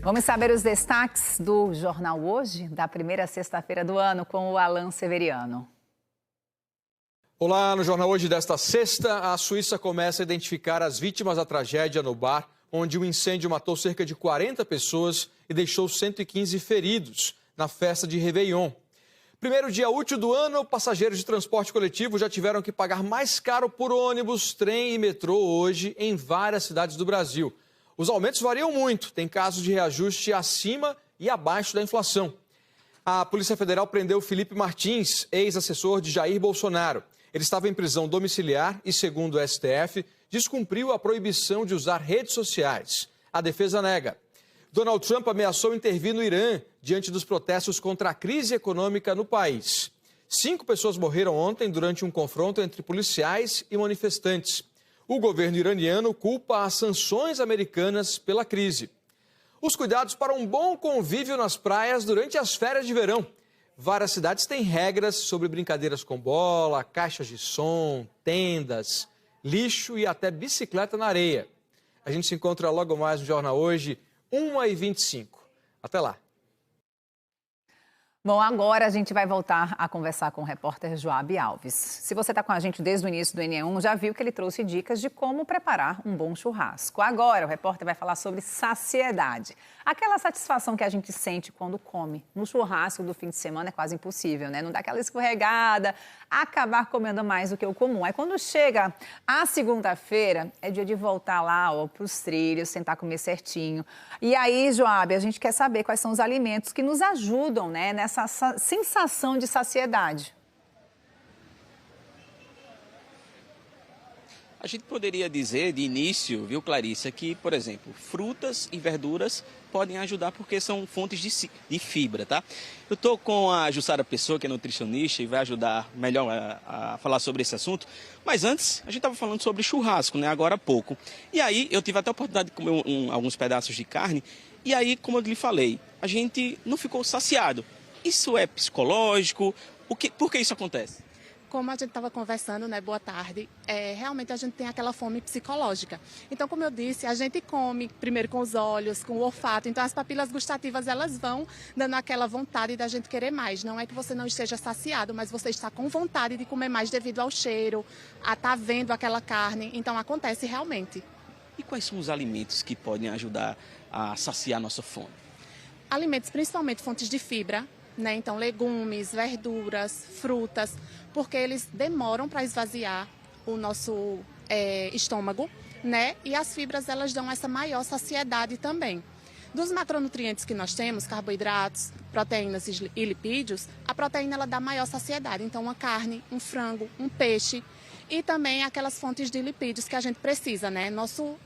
Vamos saber os destaques do Jornal Hoje, da primeira sexta-feira do ano, com o Alan Severiano. Olá, no Jornal Hoje desta sexta, a Suíça começa a identificar as vítimas da tragédia no bar, onde o incêndio matou cerca de 40 pessoas e deixou 115 feridos na festa de Réveillon. Primeiro dia útil do ano, passageiros de transporte coletivo já tiveram que pagar mais caro por ônibus, trem e metrô hoje em várias cidades do Brasil. Os aumentos variam muito, tem casos de reajuste acima e abaixo da inflação. A Polícia Federal prendeu Felipe Martins, ex-assessor de Jair Bolsonaro. Ele estava em prisão domiciliar e, segundo o STF, descumpriu a proibição de usar redes sociais. A defesa nega. Donald Trump ameaçou intervir no Irã diante dos protestos contra a crise econômica no país. 5 pessoas morreram ontem durante um confronto entre policiais e manifestantes. O governo iraniano culpa as sanções americanas pela crise. Os cuidados para um bom convívio nas praias durante as férias de verão. Várias cidades têm regras sobre brincadeiras com bola, caixas de som, tendas, lixo e até bicicleta na areia. A gente se encontra logo mais no Jornal Hoje, 1h25. Até lá. Bom, agora a gente vai voltar a conversar com o repórter Joab Alves. Se você está com a gente desde o início do NE1, já viu que ele trouxe dicas de como preparar um bom churrasco. Agora o repórter vai falar sobre saciedade. Aquela satisfação que a gente sente quando come. No churrasco do fim de semana é quase impossível, né? Não dá aquela escorregada, acabar comendo mais do que o comum. Aí quando chega a segunda-feira, é dia de voltar lá para os trilhos, tentar comer certinho. E aí, Joab, a gente quer saber quais são os alimentos que nos ajudam, né, nessa sensação de saciedade. A gente poderia dizer de início, viu, Clarissa, que, por exemplo, frutas e verduras podem ajudar porque são fontes de fibra, tá? Eu estou com a Jussara Pessoa, que é nutricionista, e vai ajudar melhor a falar sobre esse assunto. Mas antes, a gente estava falando sobre churrasco, né, agora há pouco. E aí, eu tive até a oportunidade de comer alguns pedaços de carne, e aí, como eu lhe falei, a gente não ficou saciado. Isso é psicológico? Por que isso acontece? Como a gente estava conversando, né, boa tarde, realmente a gente tem aquela fome psicológica. Então, como eu disse, a gente come primeiro com os olhos, com o olfato. Então, as papilas gustativas, elas vão dando aquela vontade da gente querer mais. Não é que você não esteja saciado, mas você está com vontade de comer mais devido ao cheiro, a estar vendo aquela carne. Então, acontece realmente. E quais são os alimentos que podem ajudar a saciar a nossa fome? Alimentos, principalmente fontes de fibra, né? Então, legumes, verduras, frutas, porque eles demoram para esvaziar o nosso estômago, né? E as fibras, elas dão essa maior saciedade também. Dos macronutrientes que nós temos, carboidratos, proteínas e lipídios, a proteína ela dá maior saciedade. Então, uma carne, um frango, um peixe e também aquelas fontes de lipídios que a gente precisa, né? Nosso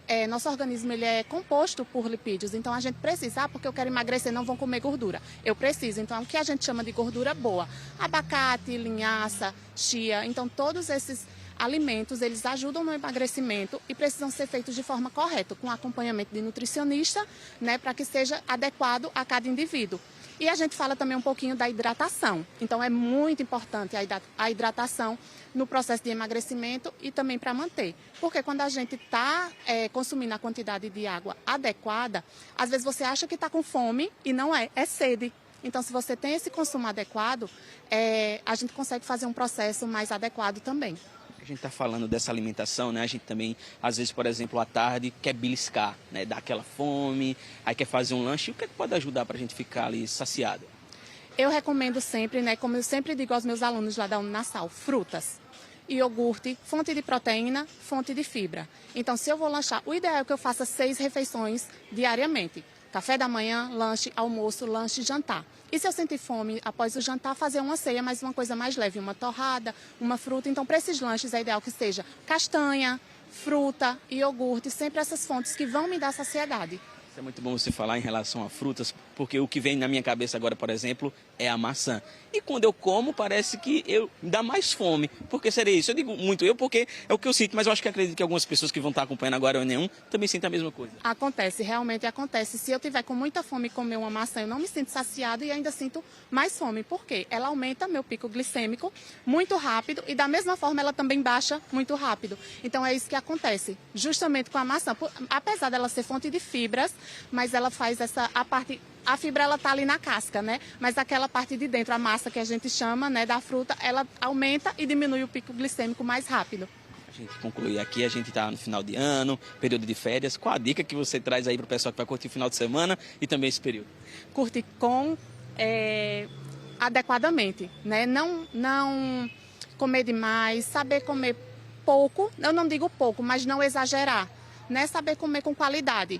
organismo ele é composto por lipídios, então a gente precisa, porque eu quero emagrecer, não vou comer gordura. Eu preciso, então o que a gente chama de gordura boa? Abacate, linhaça, chia, então todos esses alimentos, eles ajudam no emagrecimento e precisam ser feitos de forma correta, com acompanhamento de nutricionista, né, para que seja adequado a cada indivíduo. E a gente fala também um pouquinho da hidratação. Então, é muito importante a hidratação no processo de emagrecimento e também para manter. Porque quando a gente está consumindo a quantidade de água adequada, às vezes você acha que está com fome e não é sede. Então, se você tem esse consumo adequado, a gente consegue fazer um processo mais adequado também. A gente está falando dessa alimentação, né? A gente também, às vezes, por exemplo, à tarde, quer beliscar, né? Dá aquela fome, aí quer fazer um lanche. O que pode ajudar para a gente ficar ali saciado? Eu recomendo sempre, né? Como eu sempre digo aos meus alunos lá da Uninasal, frutas, iogurte, fonte de proteína, fonte de fibra. Então, se eu vou lanchar, o ideal é que eu faça 6 refeições diariamente. Café da manhã, lanche, almoço, lanche, jantar. E se eu sentir fome após o jantar, fazer uma ceia, mas uma coisa mais leve, uma torrada, uma fruta. Então, para esses lanches é ideal que seja castanha, fruta, iogurte, sempre essas fontes que vão me dar saciedade. Isso é muito bom você falar em relação a frutas, porque o que vem na minha cabeça agora, por exemplo, é a maçã. E quando eu como, parece que me dá mais fome. Por que seria isso? Eu digo muito porque é o que eu sinto, mas eu acho que acredito que algumas pessoas que vão estar acompanhando agora o Enem também sentem a mesma coisa. Acontece, realmente acontece. Se eu tiver com muita fome e comer uma maçã, eu não me sinto saciada e ainda sinto mais fome. Por quê? Ela aumenta meu pico glicêmico muito rápido e da mesma forma ela também baixa muito rápido. Então é isso que acontece, justamente com a maçã. Apesar dela ser fonte de fibras, mas ela faz a fibra ela tá ali na casca, né? Mas aquela parte de dentro, a massa que a gente chama, né, da fruta, ela aumenta e diminui o pico glicêmico mais rápido. A gente concluir aqui, a gente está no final de ano, período de férias. Qual a dica que você traz aí para o pessoal que vai curtir o final de semana e também esse período? Curtir adequadamente, né? Não comer demais, saber comer pouco, eu não digo pouco, mas não exagerar. Né, saber comer com qualidade.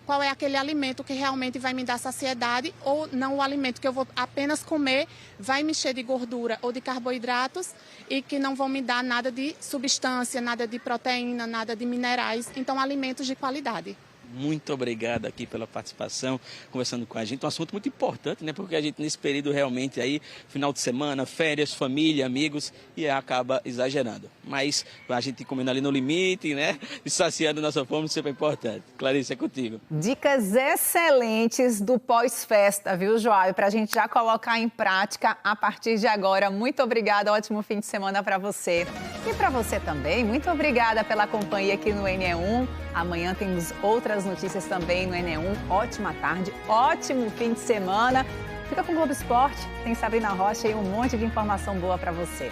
Qual é aquele alimento que realmente vai me dar saciedade ou não o alimento que eu vou apenas comer vai me encher de gordura ou de carboidratos e que não vão me dar nada de substância, nada de proteína, nada de minerais. Então, alimentos de qualidade. Muito obrigado aqui pela participação, conversando com a gente. Um assunto muito importante, né? Porque a gente nesse período realmente aí, final de semana, férias, família, amigos, e acaba exagerando. Mas a gente comendo ali no limite, né? E saciando nossa fome sempre é importante. Clarice, é contigo. Dicas excelentes do pós-festa, viu, João? Para a gente já colocar em prática a partir de agora. Muito obrigada, ótimo fim de semana para você. E para você também, muito obrigada pela companhia aqui no NE1. Amanhã temos outras notícias também no NE1. Ótima tarde, ótimo fim de semana. Fica com o Globo Esporte, tem Sabrina Rocha e um monte de informação boa para você.